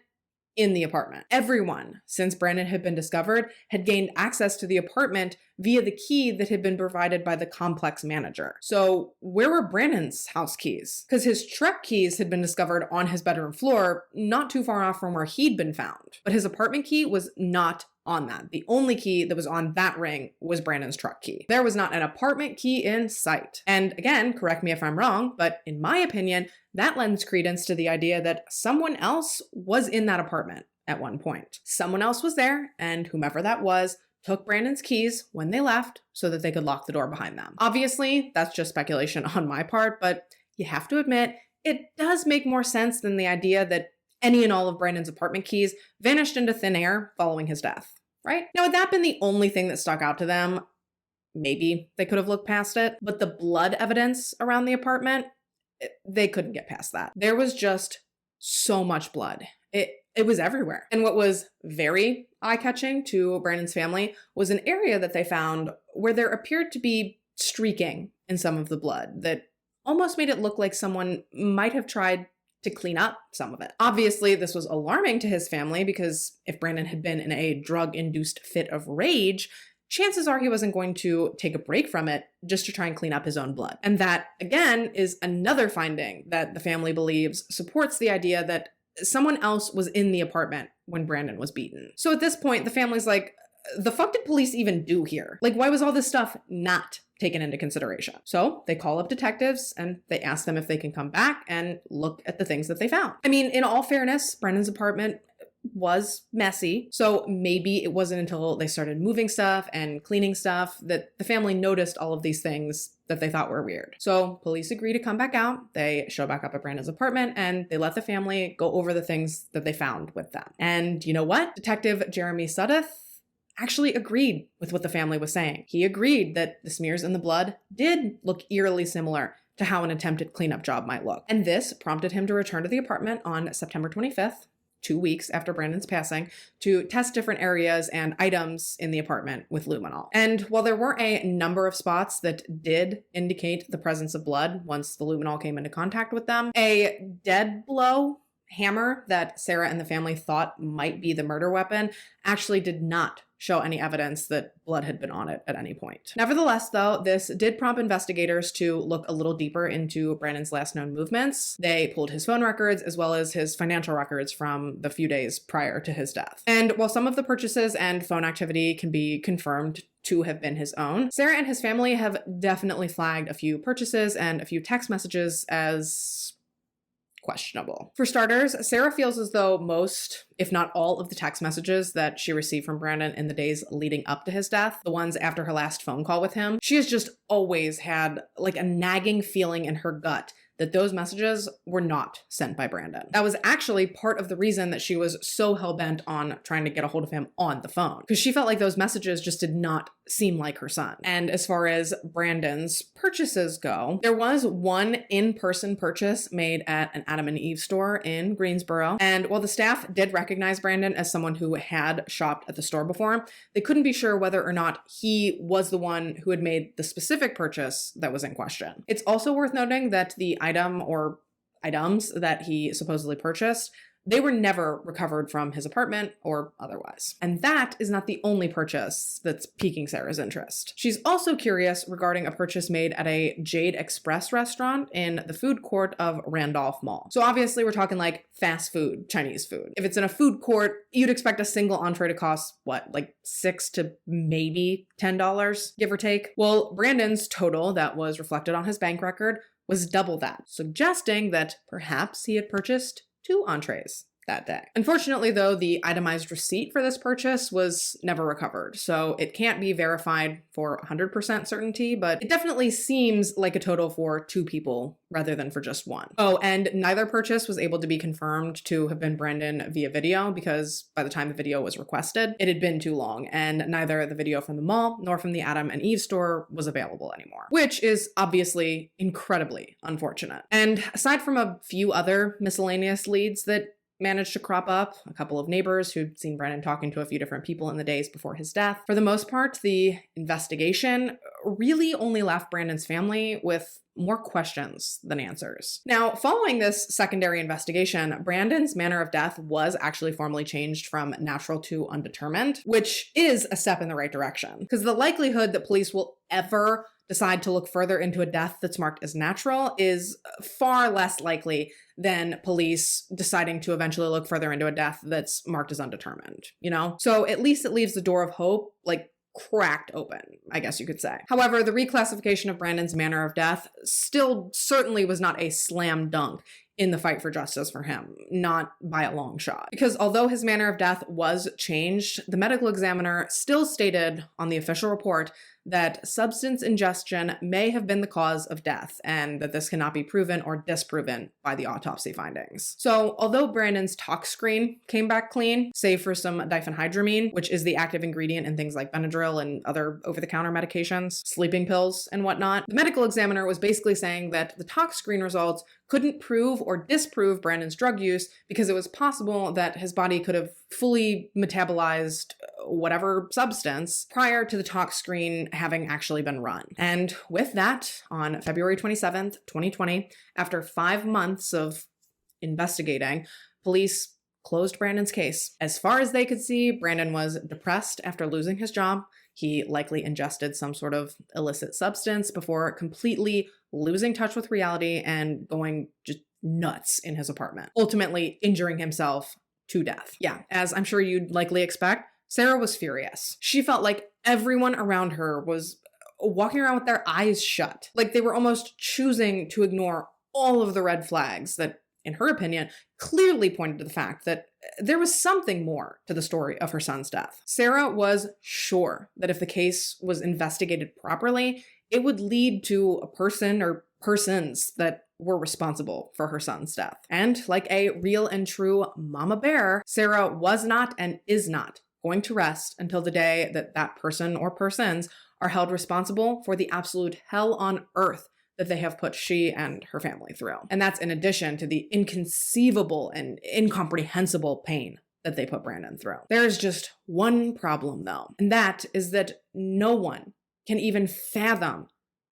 in the apartment. Everyone, since Brandon had been discovered, had gained access to the apartment via the key that had been provided by the complex manager. So where were Brandon's house keys? Because his truck keys had been discovered on his bedroom floor, not too far off from where he'd been found. But his apartment key was not on that. The only key that was on that ring was Brandon's truck key. There was not an apartment key in sight. And again, correct me if I'm wrong, but in my opinion, that lends credence to the idea that someone else was in that apartment at one point. Someone else was there, and whomever that was took Brandon's keys when they left so that they could lock the door behind them. Obviously, that's just speculation on my part, but you have to admit, it does make more sense than the idea that any and all of Brandon's apartment keys vanished into thin air following his death, right? Now, had that been the only thing that stuck out to them, maybe they could have looked past it, but the blood evidence around the apartment, they couldn't get past that. There was just so much blood. It was everywhere. And what was very eye-catching to Brandon's family was an area that they found where there appeared to be streaking in some of the blood that almost made it look like someone might have tried to clean up some of it. Obviously, this was alarming to his family because if Brandon had been in a drug-induced fit of rage, chances are he wasn't going to take a break from it just to try and clean up his own blood. And that, again, is another finding that the family believes supports the idea that someone else was in the apartment when Brandon was beaten. So at this point, the family's like, the fuck did police even do here? Like, why was all this stuff not taken into consideration? So they call up detectives and they ask them if they can come back and look at the things that they found. I mean, in all fairness, Brandon's apartment was messy. So maybe it wasn't until they started moving stuff and cleaning stuff that the family noticed all of these things that they thought were weird. So police agree to come back out. They show back up at Brandon's apartment and they let the family go over the things that they found with them. And you know what? Detective Jeremy Suddeth actually agreed with what the family was saying. He agreed that the smears in the blood did look eerily similar to how an attempted cleanup job might look. And this prompted him to return to the apartment on September 25th, 2 weeks after Brandon's passing, to test different areas and items in the apartment with luminol. And while there were a number of spots that did indicate the presence of blood once the luminol came into contact with them, a dead blow hammer that Sarah and the family thought might be the murder weapon actually did not show any evidence that blood had been on it at any point. Nevertheless, though, this did prompt investigators to look a little deeper into Brandon's last known movements. They pulled his phone records as well as his financial records from the few days prior to his death. And while some of the purchases and phone activity can be confirmed to have been his own, Sarah and his family have definitely flagged a few purchases and a few text messages as questionable. For starters, Sarah feels as though most, if not all, of the text messages that she received from Brandon in the days leading up to his death, the ones after her last phone call with him, she has just always had like a nagging feeling in her gut that those messages were not sent by Brandon. That was actually part of the reason that she was so hell-bent on trying to get a hold of him on the phone, because she felt like those messages just did not seem like her son. And as far as Brandon's purchases go, there was one in-person purchase made at an Adam and Eve store in Greensboro. And while the staff did recognize Brandon as someone who had shopped at the store before, they couldn't be sure whether or not he was the one who had made the specific purchase that was in question. It's also worth noting that the item or items that he supposedly purchased, they were never recovered from his apartment or otherwise. And that is not the only purchase that's piquing Sarah's interest. She's also curious regarding a purchase made at a Jade Express restaurant in the food court of Randolph Mall. So obviously we're talking like fast food, Chinese food. If it's in a food court, you'd expect a single entree to cost, what, like $6 to maybe $10, give or take? Well, Brandon's total that was reflected on his bank record was double that, suggesting that perhaps he had purchased 2 entrees that day. Unfortunately, though, the itemized receipt for this purchase was never recovered, so it can't be verified for 100% certainty, but it definitely seems like a total for 2 people rather than for just 1. Oh, and neither purchase was able to be confirmed to have been Brandon via video, because by the time the video was requested, it had been too long, and neither the video from the mall nor from the Adam and Eve store was available anymore, which is obviously incredibly unfortunate. And aside from a few other miscellaneous leads that managed to crop up, a couple of neighbors who'd seen Brandon talking to a few different people in the days before his death, for the most part, the investigation really only left Brandon's family with more questions than answers. Now, following this secondary investigation, Brandon's manner of death was actually formally changed from natural to undetermined, which is a step in the right direction, because the likelihood that police will ever decide to look further into a death that's marked as natural is far less likely than police deciding to eventually look further into a death that's marked as undetermined, you know? So at least it leaves the door of hope, like, cracked open, I guess you could say. However, the reclassification of Brandon's manner of death still certainly was not a slam dunk in the fight for justice for him, not by a long shot. Because although his manner of death was changed, the medical examiner still stated on the official report that substance ingestion may have been the cause of death, and that this cannot be proven or disproven by the autopsy findings. So although Brandon's tox screen came back clean, save for some diphenhydramine, which is the active ingredient in things like Benadryl and other over-the-counter medications, sleeping pills and whatnot, the medical examiner was basically saying that the tox screen results couldn't prove or disprove Brandon's drug use because it was possible that his body could have fully metabolized whatever substance prior to the tox screen having actually been run. And with that, on February 27th, 2020, after 5 months of investigating, police closed Brandon's case. As far as they could see, Brandon was depressed after losing his job. He likely ingested some sort of illicit substance before completely losing touch with reality and going just nuts in his apartment, ultimately injuring himself to death. Yeah, as I'm sure you'd likely expect, Sarah was furious. She felt like everyone around her was walking around with their eyes shut, like they were almost choosing to ignore all of the red flags that, in her opinion, clearly pointed to the fact that there was something more to the story of her son's death. Sarah was sure that if the case was investigated properly, it would lead to a person or persons that were responsible for her son's death. And like a real and true mama bear, Sarah was not and is not going to rest until the day that that person or persons are held responsible for the absolute hell on earth that they have put she and her family through. And that's in addition to the inconceivable and incomprehensible pain that they put Brandon through. There is just one problem though, and that is that no one can even fathom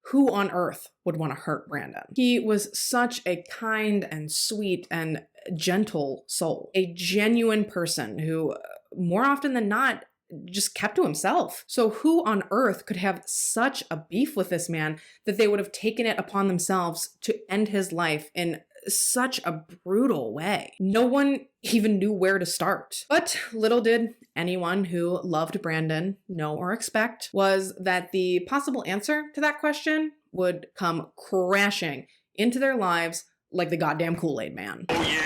who on earth would want to hurt Brandon. He was such a kind and sweet and gentle soul, a genuine person who more often than not just kept to himself. So who on earth could have such a beef with this man that they would have taken it upon themselves to end his life in such a brutal way? No one even knew where to start. But little did anyone who loved Brandon know or expect was that the possible answer to that question would come crashing into their lives like the goddamn Kool-Aid man. Oh yeah!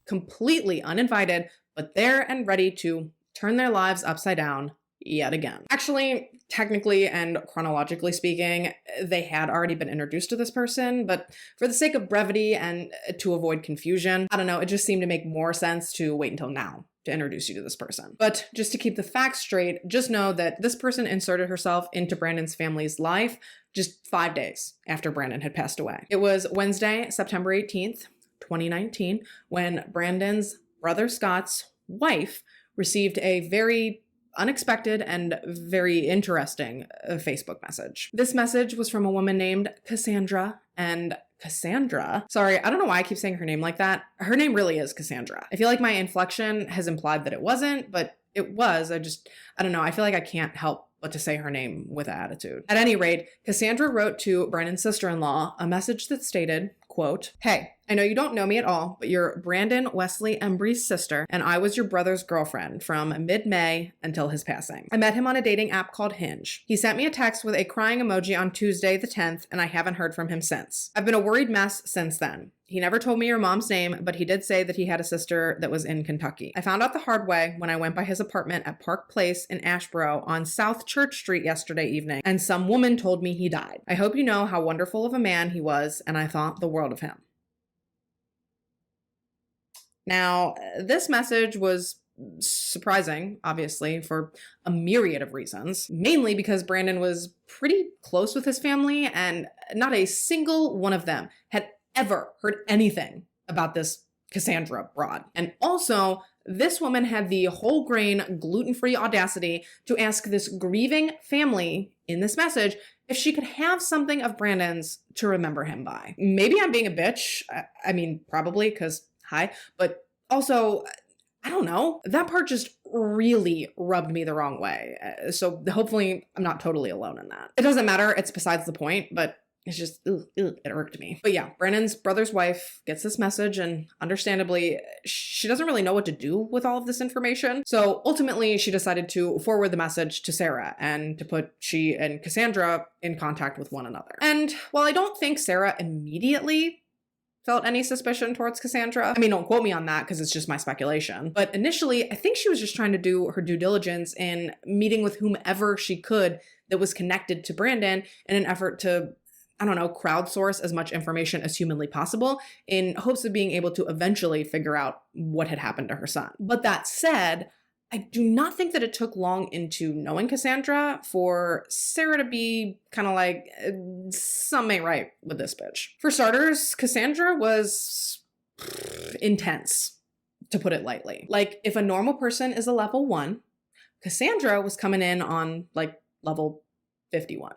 Completely uninvited, but there and ready to turn their lives upside down yet again. Actually, technically and chronologically speaking, they had already been introduced to this person, but for the sake of brevity and to avoid confusion, I don't know, it just seemed to make more sense to wait until now to introduce you to this person. But just to keep the facts straight, just know that this person inserted herself into Brandon's family's life just 5 days after Brandon had passed away. It was Wednesday, September 18th, 2019, when Brandon's brother Scott's wife received a very unexpected and very interesting Facebook message. This message was from a woman named Cassandra, and Cassandra, sorry, I don't know why I keep saying her name like that. Her name really is Cassandra. I feel like my inflection has implied that it wasn't, but it was. I don't know. I feel like I can't help but to say her name with attitude. At any rate, Cassandra wrote to Brandon's sister-in-law a message that stated, quote, "Hey, I know you don't know me at all, but you're Brandon Wesley Embry's sister, and I was your brother's girlfriend from mid-May until his passing. I met him on a dating app called Hinge. He sent me a text with a crying emoji on Tuesday the 10th, and I haven't heard from him since. I've been a worried mess since then. He never told me your mom's name, but he did say that he had a sister that was in Kentucky. I found out the hard way when I went by his apartment at Park Place in Ashboro on South Church Street yesterday evening, and some woman told me he died. I hope you know how wonderful of a man he was, and I thought the world of him." Now, this message was surprising, obviously, for a myriad of reasons, mainly because Brandon was pretty close with his family, and not a single one of them had ever heard anything about this Cassandra broad. And also, this woman had the whole grain, gluten-free audacity to ask this grieving family in this message if she could have something of Brandon's to remember him by. Maybe I'm being a bitch. I mean, probably, because hi, but also, I don't know. That part just really rubbed me the wrong way. So hopefully I'm not totally alone in that. It doesn't matter. It's besides the point, but it's just, it irked me. But yeah, Brandon's brother's wife gets this message, and understandably, she doesn't really know what to do with all of this information. So ultimately, she decided to forward the message to Sarah and to put she and Cassandra in contact with one another. And while I don't think Sarah immediately felt any suspicion towards Cassandra, I mean, don't quote me on that because it's just my speculation, but initially, I think she was just trying to do her due diligence in meeting with whomever she could that was connected to Brandon in an effort to, I don't know, crowdsource as much information as humanly possible in hopes of being able to eventually figure out what had happened to her son. But that said, I do not think that it took long into knowing Cassandra for Sarah to be kind of like, something ain't right with this bitch. For starters, Cassandra was intense, to put it lightly. Like, if a normal person is a level 1, Cassandra was coming in on like level 51.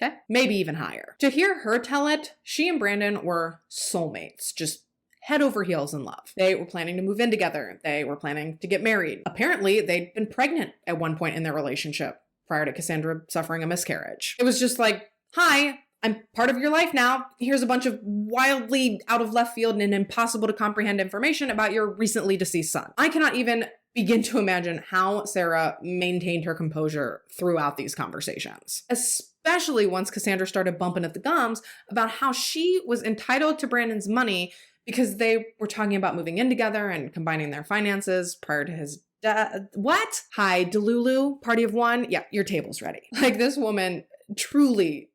Okay? Maybe even higher. To hear her tell it, she and Brandon were soulmates, just head over heels in love. They were planning to move in together. They were planning to get married. Apparently, they'd been pregnant at one point in their relationship prior to Cassandra suffering a miscarriage. It was just like, hi, I'm part of your life now. Here's a bunch of wildly out of left field and impossible to comprehend information about your recently deceased son. I cannot even begin to imagine how Sarah maintained her composure throughout these conversations, especially once Cassandra started bumping at the gums about how she was entitled to Brandon's money because they were talking about moving in together and combining their finances prior to his death. What? Hi, Delulu, party of one. Yeah, your table's ready. Like, this woman truly,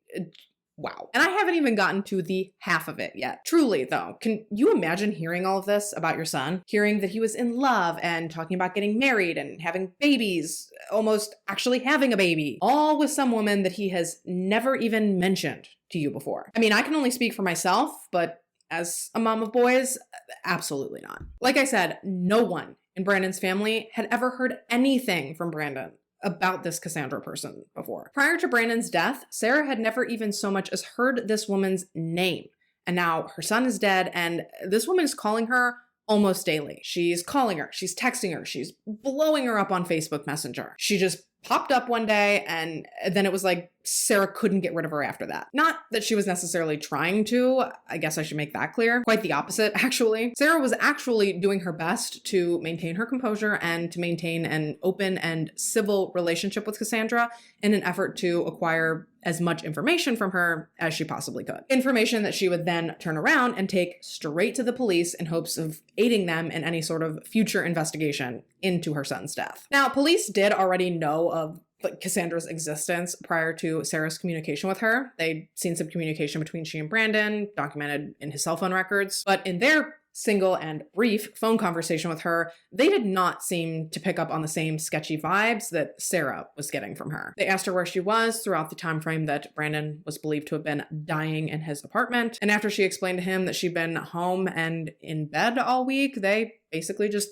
wow. And I haven't even gotten to the half of it yet. Truly, though, can you imagine hearing all of this about your son? Hearing that he was in love and talking about getting married and having babies, almost actually having a baby, all with some woman that he has never even mentioned to you before. I mean, I can only speak for myself, but as a mom of boys, absolutely not. Like I said, no one in Brandon's family had ever heard anything from Brandon about this Cassandra person before. Prior to Brandon's death, Sarah had never even so much as heard this woman's name. And now her son is dead, and this woman is calling her almost daily. She's calling her, she's texting her, she's blowing her up on Facebook Messenger. She just popped up one day, and then it was like Sarah couldn't get rid of her after that. Not that she was necessarily trying to, I guess I should make that clear. Quite the opposite, actually. Sarah was actually doing her best to maintain her composure and to maintain an open and civil relationship with Cassandra in an effort to acquire as much information from her as she possibly could. Information that she would then turn around and take straight to the police in hopes of aiding them in any sort of future investigation into her son's death. Now, police did already know of Cassandra's existence prior to Sarah's communication with her. They'd seen some communication between she and Brandon, documented in his cell phone records, but in their single and brief phone conversation with her, they did not seem to pick up on the same sketchy vibes that Sarah was getting from her. They asked her where she was throughout the time frame that Brandon was believed to have been dying in his apartment, and after she explained to him that she'd been home and in bed all week, they basically just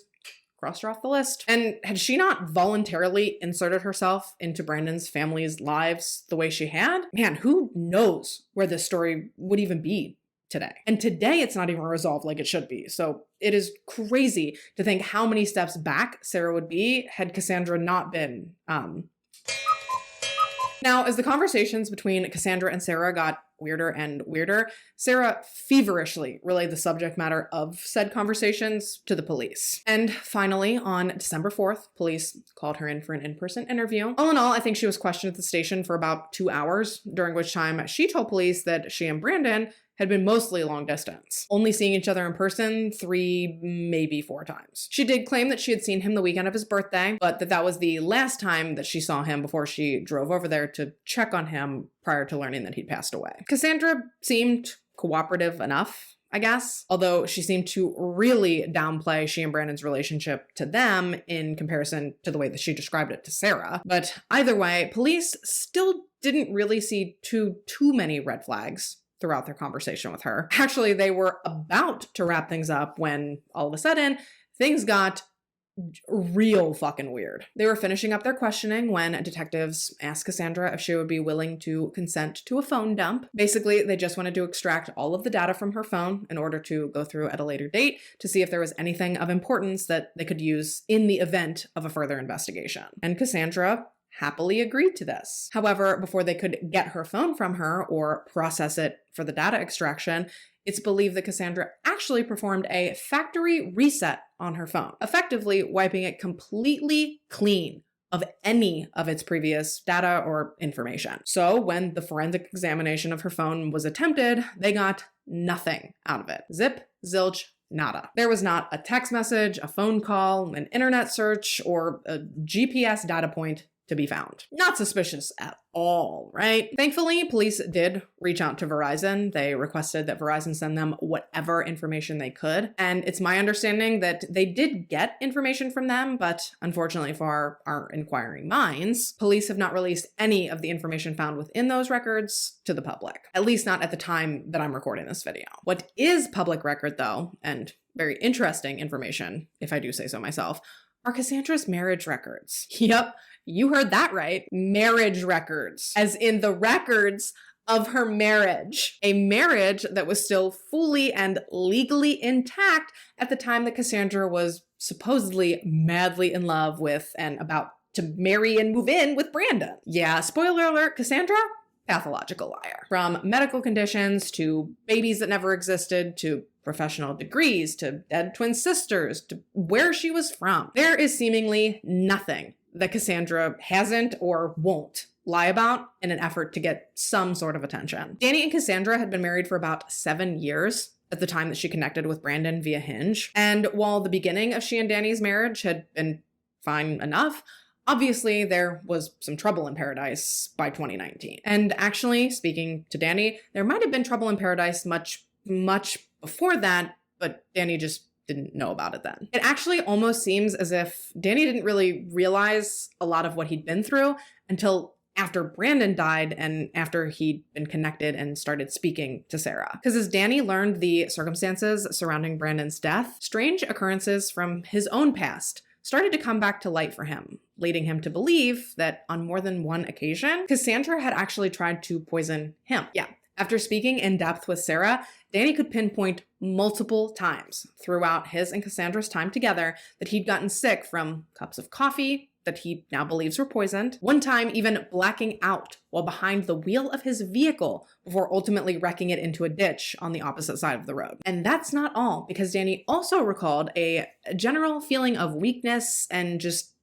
crossed her off the list. And had she not voluntarily inserted herself into Brandon's family's lives the way she had, man, who knows where this story would even be today. And today it's not even resolved like it should be. So it is crazy to think how many steps back Sarah would be had Cassandra not been, Now, as the conversations between Cassandra and Sarah got weirder and weirder, Sarah feverishly relayed the subject matter of said conversations to the police. And finally, on December 4th, police called her in for an in-person interview. All in all, I think she was questioned at the station for about 2 hours, during which time she told police that she and Brandon had been mostly long distance, only seeing each other in person 3, maybe 4 times. She did claim that she had seen him the weekend of his birthday, but that was the last time that she saw him before she drove over there to check on him prior to learning that he'd passed away. Cassandra seemed cooperative enough, I guess, although she seemed to really downplay she and Brandon's relationship to them in comparison to the way that she described it to Sarah. But either way, police still didn't really see too many red flags throughout their conversation with her. Actually, they were about to wrap things up when all of a sudden things got real fucking weird. They were finishing up their questioning when detectives asked Cassandra if she would be willing to consent to a phone dump. Basically, they just wanted to extract all of the data from her phone in order to go through at a later date to see if there was anything of importance that they could use in the event of a further investigation. And Cassandra happily agreed to this. However, before they could get her phone from her or process it for the data extraction, it's believed that Cassandra actually performed a factory reset on her phone, effectively wiping it completely clean of any of its previous data or information. So when the forensic examination of her phone was attempted, they got nothing out of it. Zip, zilch, nada. There was not a text message, a phone call, an internet search, or a GPS data point to be found. Not suspicious at all, right? Thankfully, police did reach out to Verizon. They requested that Verizon send them whatever information they could. And it's my understanding that they did get information from them, but unfortunately for our inquiring minds, police have not released any of the information found within those records to the public, at least not at the time that I'm recording this video. What is public record though, and very interesting information, if I do say so myself, are Cassandra's marriage records. Yep, you heard that right. Marriage records, as in the records of her marriage. A marriage that was still fully and legally intact at the time that Cassandra was supposedly madly in love with and about to marry and move in with Brandon. Yeah, spoiler alert, Cassandra? Pathological liar. From medical conditions to babies that never existed to professional degrees to dead twin sisters to where she was from. There is seemingly nothing that Cassandra hasn't or won't lie about in an effort to get some sort of attention. Danny and Cassandra had been married for about 7 years at the time that she connected with Brandon via Hinge. And while the beginning of she and Danny's marriage had been fine enough, obviously there was some trouble in paradise by 2019. And actually, speaking to Danny, there might have been trouble in paradise much before that, but Danny just didn't know about it then. It actually almost seems as if Danny didn't really realize a lot of what he'd been through until after Brandon died and after he'd been connected and started speaking to Sarah. Because as Danny learned the circumstances surrounding Brandon's death, strange occurrences from his own past started to come back to light for him, leading him to believe that on more than one occasion, Cassandra had actually tried to poison him. Yeah. After speaking in depth with Sarah, Danny could pinpoint multiple times throughout his and Cassandra's time together that he'd gotten sick from cups of coffee that he now believes were poisoned, one time even blacking out while behind the wheel of his vehicle before ultimately wrecking it into a ditch on the opposite side of the road. And that's not all, because Danny also recalled a general feeling of weakness and just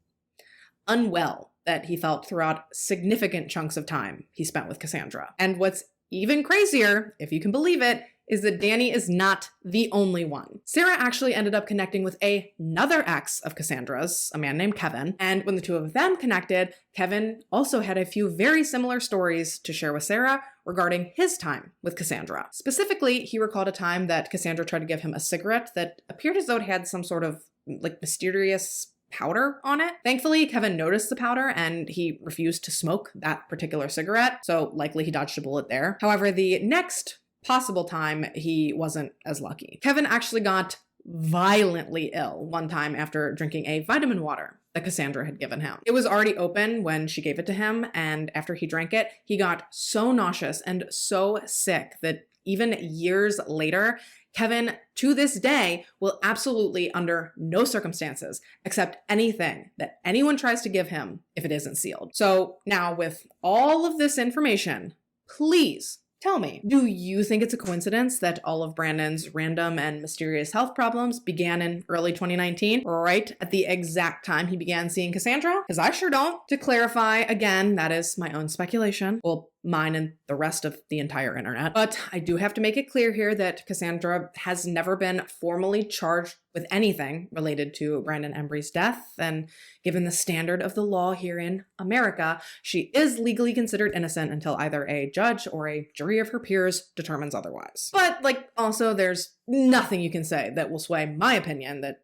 unwell that he felt throughout significant chunks of time he spent with Cassandra. And what's even crazier, if you can believe it, is that Danny is not the only one. Sarah actually ended up connecting with another ex of Cassandra's, a man named Kevin, and when the two of them connected, Kevin also had a few very similar stories to share with Sarah regarding his time with Cassandra. Specifically, he recalled a time that Cassandra tried to give him a cigarette that appeared as though it had some sort of mysterious powder on it. Thankfully, Kevin noticed the powder and he refused to smoke that particular cigarette, so likely he dodged a bullet there. However, the next possible time, he wasn't as lucky. Kevin actually got violently ill one time after drinking a vitamin water that Cassandra had given him. It was already open when she gave it to him, and after he drank it, he got so nauseous and so sick that even years later, Kevin, to this day, will absolutely, under no circumstances, accept anything that anyone tries to give him if it isn't sealed. So now, with all of this information, please tell me, do you think it's a coincidence that all of Brandon's random and mysterious health problems began in early 2019, right at the exact time he began seeing Cassandra? Because I sure don't. To clarify, again, that is my own speculation. Well, mine and the rest of the entire internet. But I do have to make it clear here that Cassandra has never been formally charged with anything related to Brandon Embry's death, and given the standard of the law here in America, she is legally considered innocent until either a judge or a jury of her peers determines otherwise. But, also there's nothing you can say that will sway my opinion that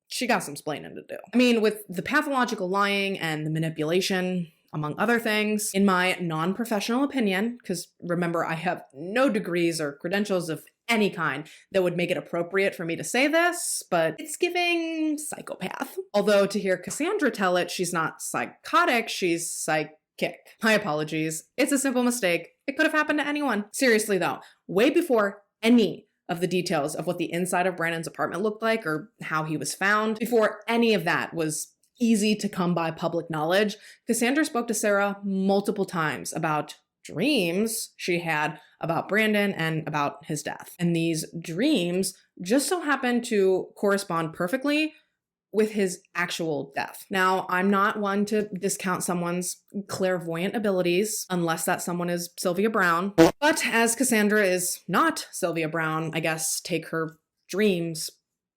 she got some splaining to do. I mean, with the pathological lying and the manipulation, among other things, in my non-professional opinion, because remember, I have no degrees or credentials of any kind that would make it appropriate for me to say this, but it's giving psychopath. Although to hear Cassandra tell it, she's not psychotic, she's psychic. My apologies. It's a simple mistake. It could have happened to anyone. Seriously though, way before any of the details of what the inside of Brandon's apartment looked like or how he was found, before any of that was easy to come by public knowledge, Cassandra spoke to Sarah multiple times about dreams she had about Brandon and about his death. And these dreams just so happened to correspond perfectly with his actual death. Now, I'm not one to discount someone's clairvoyant abilities, unless that someone is Sylvia Brown. But as Cassandra is not Sylvia Brown, I guess take her dreams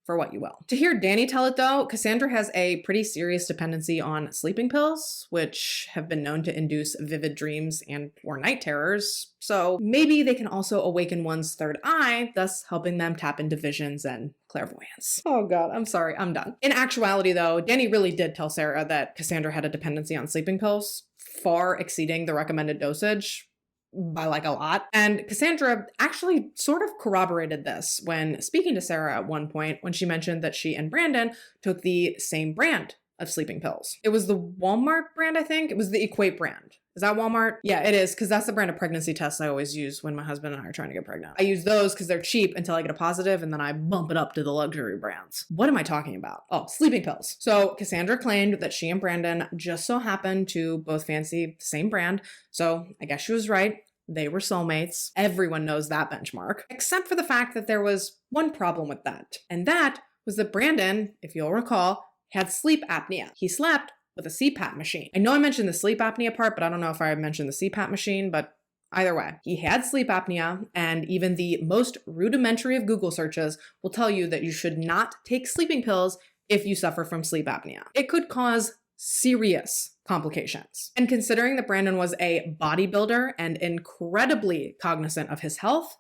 for what you will. To hear Danny tell it though, Cassandra has a pretty serious dependency on sleeping pills, which have been known to induce vivid dreams and or night terrors. So maybe they can also awaken one's third eye, thus helping them tap into visions and clairvoyance. Oh God, I'm sorry, I'm done. In actuality though, Danny really did tell Sarah that Cassandra had a dependency on sleeping pills, far exceeding the recommended dosage by a lot. And Cassandra actually sort of corroborated this when speaking to Sarah at one point when she mentioned that she and Brandon took the same brand of sleeping pills. It was the Walmart brand, I think. It was the Equate brand. Is that Walmart? Yeah, it is, because that's the brand of pregnancy tests I always use when my husband and I are trying to get pregnant. I use those because they're cheap until I get a positive, and then I bump it up to the luxury brands. What am I talking about? Oh, sleeping pills. So Cassandra claimed that she and Brandon just so happened to both fancy the same brand, so I guess she was right. They were soulmates. Everyone knows that benchmark, except for the fact that there was one problem with that. And that was that Brandon, if you'll recall, had sleep apnea. He slept with a CPAP machine. I know I mentioned the sleep apnea part, but I don't know if I mentioned the CPAP machine, but either way, he had sleep apnea, and even the most rudimentary of Google searches will tell you that you should not take sleeping pills if you suffer from sleep apnea. It could cause serious complications. And considering that Brandon was a bodybuilder and incredibly cognizant of his health,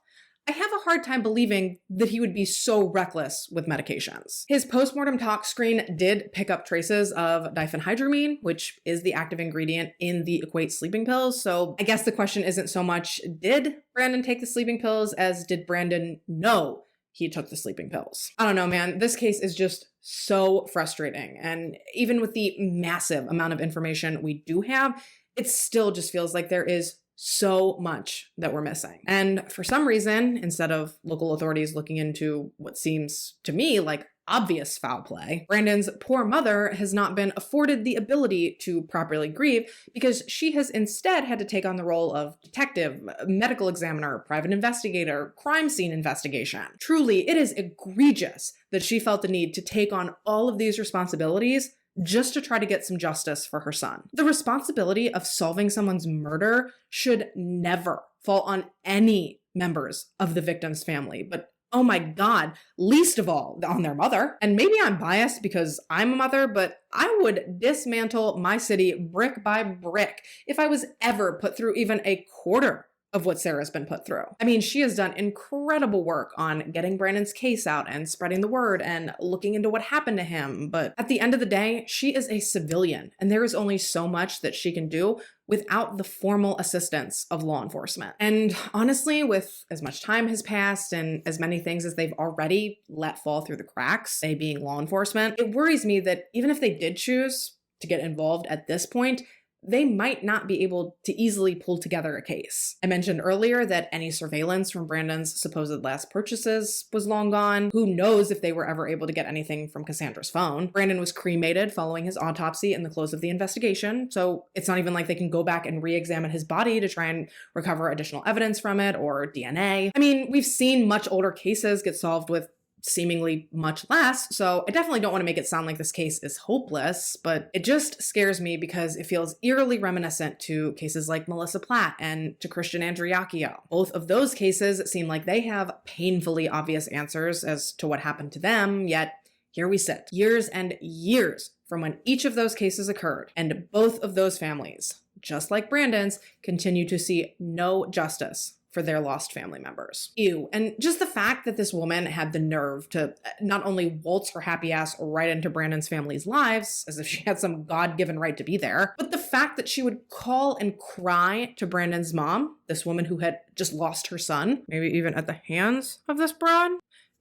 I have a hard time believing that he would be so reckless with medications. His postmortem tox screen did pick up traces of diphenhydramine, which is the active ingredient in the Equate sleeping pills. So I guess the question isn't so much, did Brandon take the sleeping pills, as did Brandon know he took the sleeping pills? I don't know, man. This case is just so frustrating. And even with the massive amount of information we do have, it still just feels like there is so much that we're missing. And for some reason, instead of local authorities looking into what seems to me like obvious foul play, Brandon's poor mother has not been afforded the ability to properly grieve because she has instead had to take on the role of detective, medical examiner, private investigator, crime scene investigation. Truly, it is egregious that she felt the need to take on all of these responsibilities just to try to get some justice for her son. The responsibility of solving someone's murder should never fall on any members of the victim's family, but oh my God, least of all on their mother. And maybe I'm biased because I'm a mother, but I would dismantle my city brick by brick if I was ever put through even a quarter of what Sarah's been put through. I mean, she has done incredible work on getting Brandon's case out and spreading the word and looking into what happened to him. But at the end of the day, she is a civilian, and there is only so much that she can do without the formal assistance of law enforcement. And honestly, with as much time has passed and as many things as they've already let fall through the cracks, they being law enforcement, it worries me that even if they did choose to get involved at this point, they might not be able to easily pull together a case. I mentioned earlier that any surveillance from Brandon's supposed last purchases was long gone. Who knows if they were ever able to get anything from Cassandra's phone. Brandon was cremated following his autopsy and the close of the investigation, so it's not even like they can go back and re-examine his body to try and recover additional evidence from it or DNA. I mean, we've seen much older cases get solved with seemingly much less, so I definitely don't want to make it sound like this case is hopeless, but it just scares me because it feels eerily reminiscent to cases like Melissa Platt and to Christian Andriacchio. Both of those cases seem like they have painfully obvious answers as to what happened to them, yet here we sit, years and years from when each of those cases occurred, and both of those families, just like Brandon's, continue to see no justice for their lost family members. Ew. And just the fact that this woman had the nerve to not only waltz her happy ass right into Brandon's family's lives, as if she had some God-given right to be there, but the fact that she would call and cry to Brandon's mom, this woman who had just lost her son, maybe even at the hands of this broad,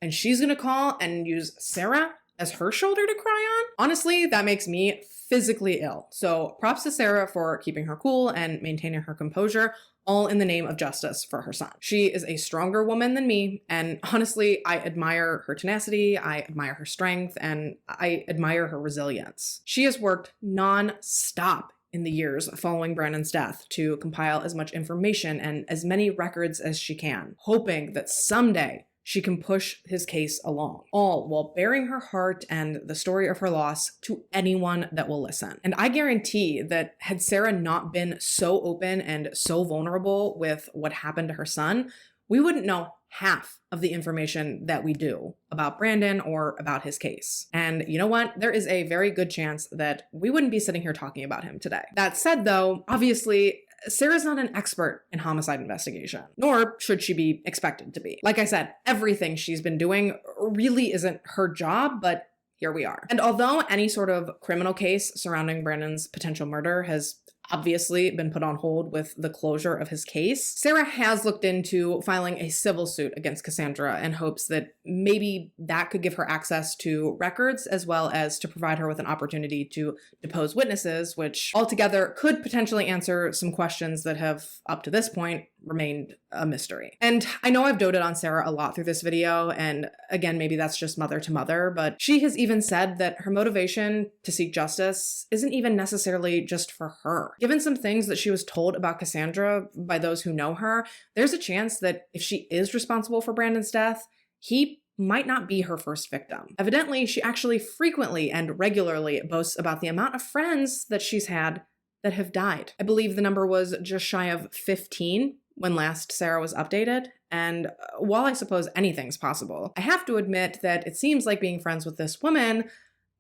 and she's gonna call and use Sarah as her shoulder to cry on? Honestly, that makes me physically ill. So props to Sarah for keeping her cool and maintaining her composure, all in the name of justice for her son. She is a stronger woman than me, and honestly, I admire her tenacity, I admire her strength, and I admire her resilience. She has worked non-stop in the years following Brandon's death to compile as much information and as many records as she can, hoping that someday she can push his case along, all while bearing her heart and the story of her loss to anyone that will listen. And I guarantee that had Sarah not been so open and so vulnerable with what happened to her son, we wouldn't know half of the information that we do about Brandon or about his case. And you know what? There is a very good chance that we wouldn't be sitting here talking about him today. That said, though, obviously, Sarah's not an expert in homicide investigation, nor should she be expected to be. Like I said, everything she's been doing really isn't her job, but here we are. And although any sort of criminal case surrounding Brandon's potential murder has obviously been put on hold with the closure of his case, Sarah has looked into filing a civil suit against Cassandra in hopes that maybe that could give her access to records as well as to provide her with an opportunity to depose witnesses, which altogether could potentially answer some questions that have, up to this point, remained a mystery. And I know I've doted on Sarah a lot through this video, and again, maybe that's just mother to mother, but she has even said that her motivation to seek justice isn't even necessarily just for her. Given some things that she was told about Cassandra by those who know her, there's a chance that if she is responsible for Brandon's death, he might not be her first victim. Evidently, she actually frequently and regularly boasts about the amount of friends that she's had that have died. I believe the number was just shy of 15 when last Sarah was updated, and while I suppose anything's possible, I have to admit that it seems like being friends with this woman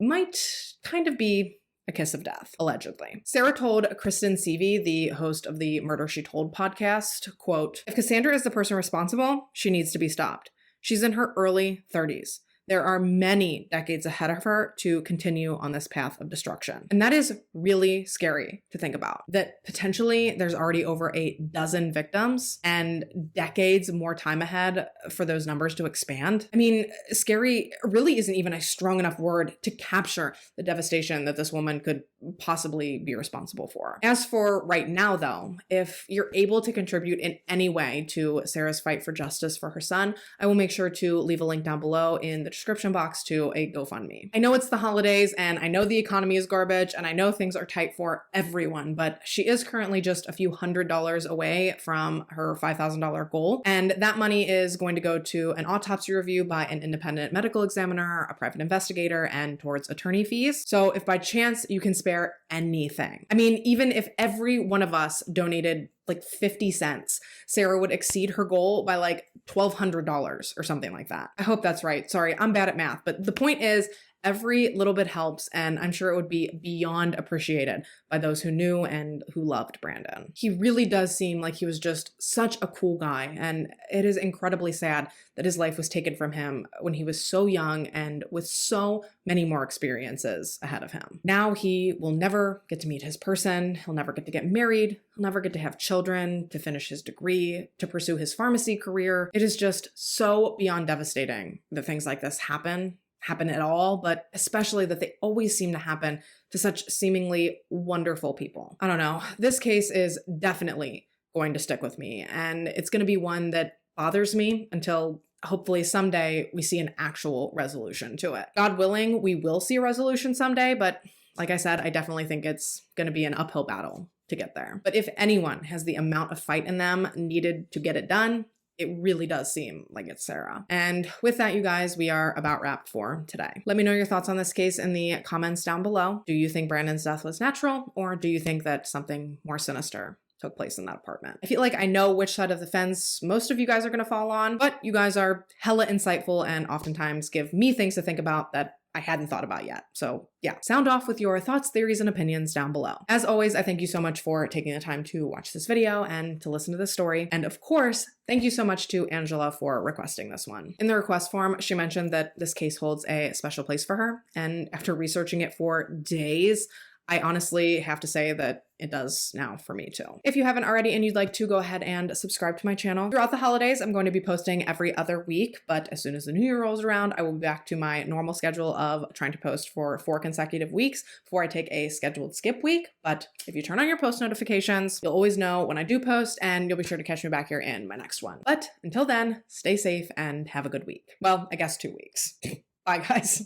might kind of be a kiss of death, allegedly. Sarah told Kristen Seavey, the host of the Murder She Told podcast, quote, "If Cassandra is the person responsible, she needs to be stopped. She's in her early 30s. There are many decades ahead of her to continue on this path of destruction. And that is really scary to think about, that potentially there's already over a dozen victims and decades more time ahead for those numbers to expand. I mean, scary really isn't even a strong enough word to capture the devastation that this woman could possibly be responsible for. As for right now, though, if you're able to contribute in any way to Sarah's fight for justice for her son, I will make sure to leave a link down below in the description box to a GoFundMe. I know it's the holidays and I know the economy is garbage and I know things are tight for everyone, but she is currently just a few $100s away from her $5,000 goal. And that money is going to go to an autopsy review by an independent medical examiner, a private investigator, and towards attorney fees. So if by chance you can spare anything, I mean, even if every one of us donated like 50 cents, Sarah would exceed her goal by like $1,200 or something like that. I hope that's right. Sorry, I'm bad at math, but the point is every little bit helps, and I'm sure it would be beyond appreciated by those who knew and who loved Brandon. He really does seem like he was just such a cool guy, and it is incredibly sad that his life was taken from him when he was so young and with so many more experiences ahead of him. Now he will never get to meet his person, he'll never get to get married, he'll never get to have children, to finish his degree, to pursue his pharmacy career. It is just so beyond devastating that things like this happen at all, but especially that they always seem to happen to such seemingly wonderful people. I don't know. This case is definitely going to stick with me, and it's going to be one that bothers me until hopefully someday we see an actual resolution to it. God willing, we will see a resolution someday, but like I said, I definitely think it's going to be an uphill battle to get there. But if anyone has the amount of fight in them needed to get it done, it really does seem like it's Sarah. And with that, you guys, we are about wrapped for today. Let me know your thoughts on this case in the comments down below. Do you think Brandon's death was natural, or do you think that something more sinister took place in that apartment? I feel like I know which side of the fence most of you guys are going to fall on, but you guys are hella insightful and oftentimes give me things to think about that I hadn't thought about yet. So yeah, sound off with your thoughts, theories, and opinions down below. As always, I thank you so much for taking the time to watch this video and to listen to this story. And of course, thank you so much to Angela for requesting this one. In the request form, she mentioned that this case holds a special place for her. And after researching it for days, I honestly have to say that it does now for me too. If you haven't already and you'd like to, go ahead and subscribe to my channel. Throughout the holidays, I'm going to be posting every other week, but as soon as the new year rolls around, I will be back to my normal schedule of trying to post for 4 consecutive weeks before I take a scheduled skip week. But if you turn on your post notifications, you'll always know when I do post, and you'll be sure to catch me back here in my next one. But until then, stay safe and have a good week. Well, I guess 2 weeks. Bye, guys.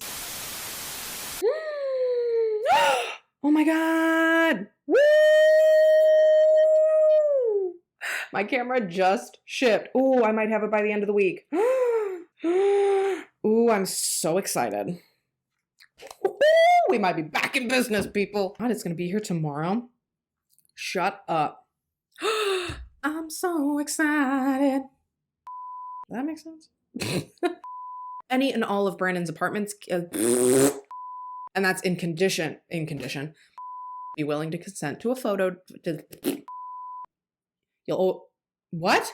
Oh my God. Woo! My camera just shipped. Ooh, I might have it by the end of the week. Ooh, I'm so excited. Ooh, we might be back in business, people. God, it's going to be here tomorrow. Shut up. I'm so excited. Does that make sense? Any and all of Brandon's apartments... and that's in condition, be willing to consent to a photo, you'll, what?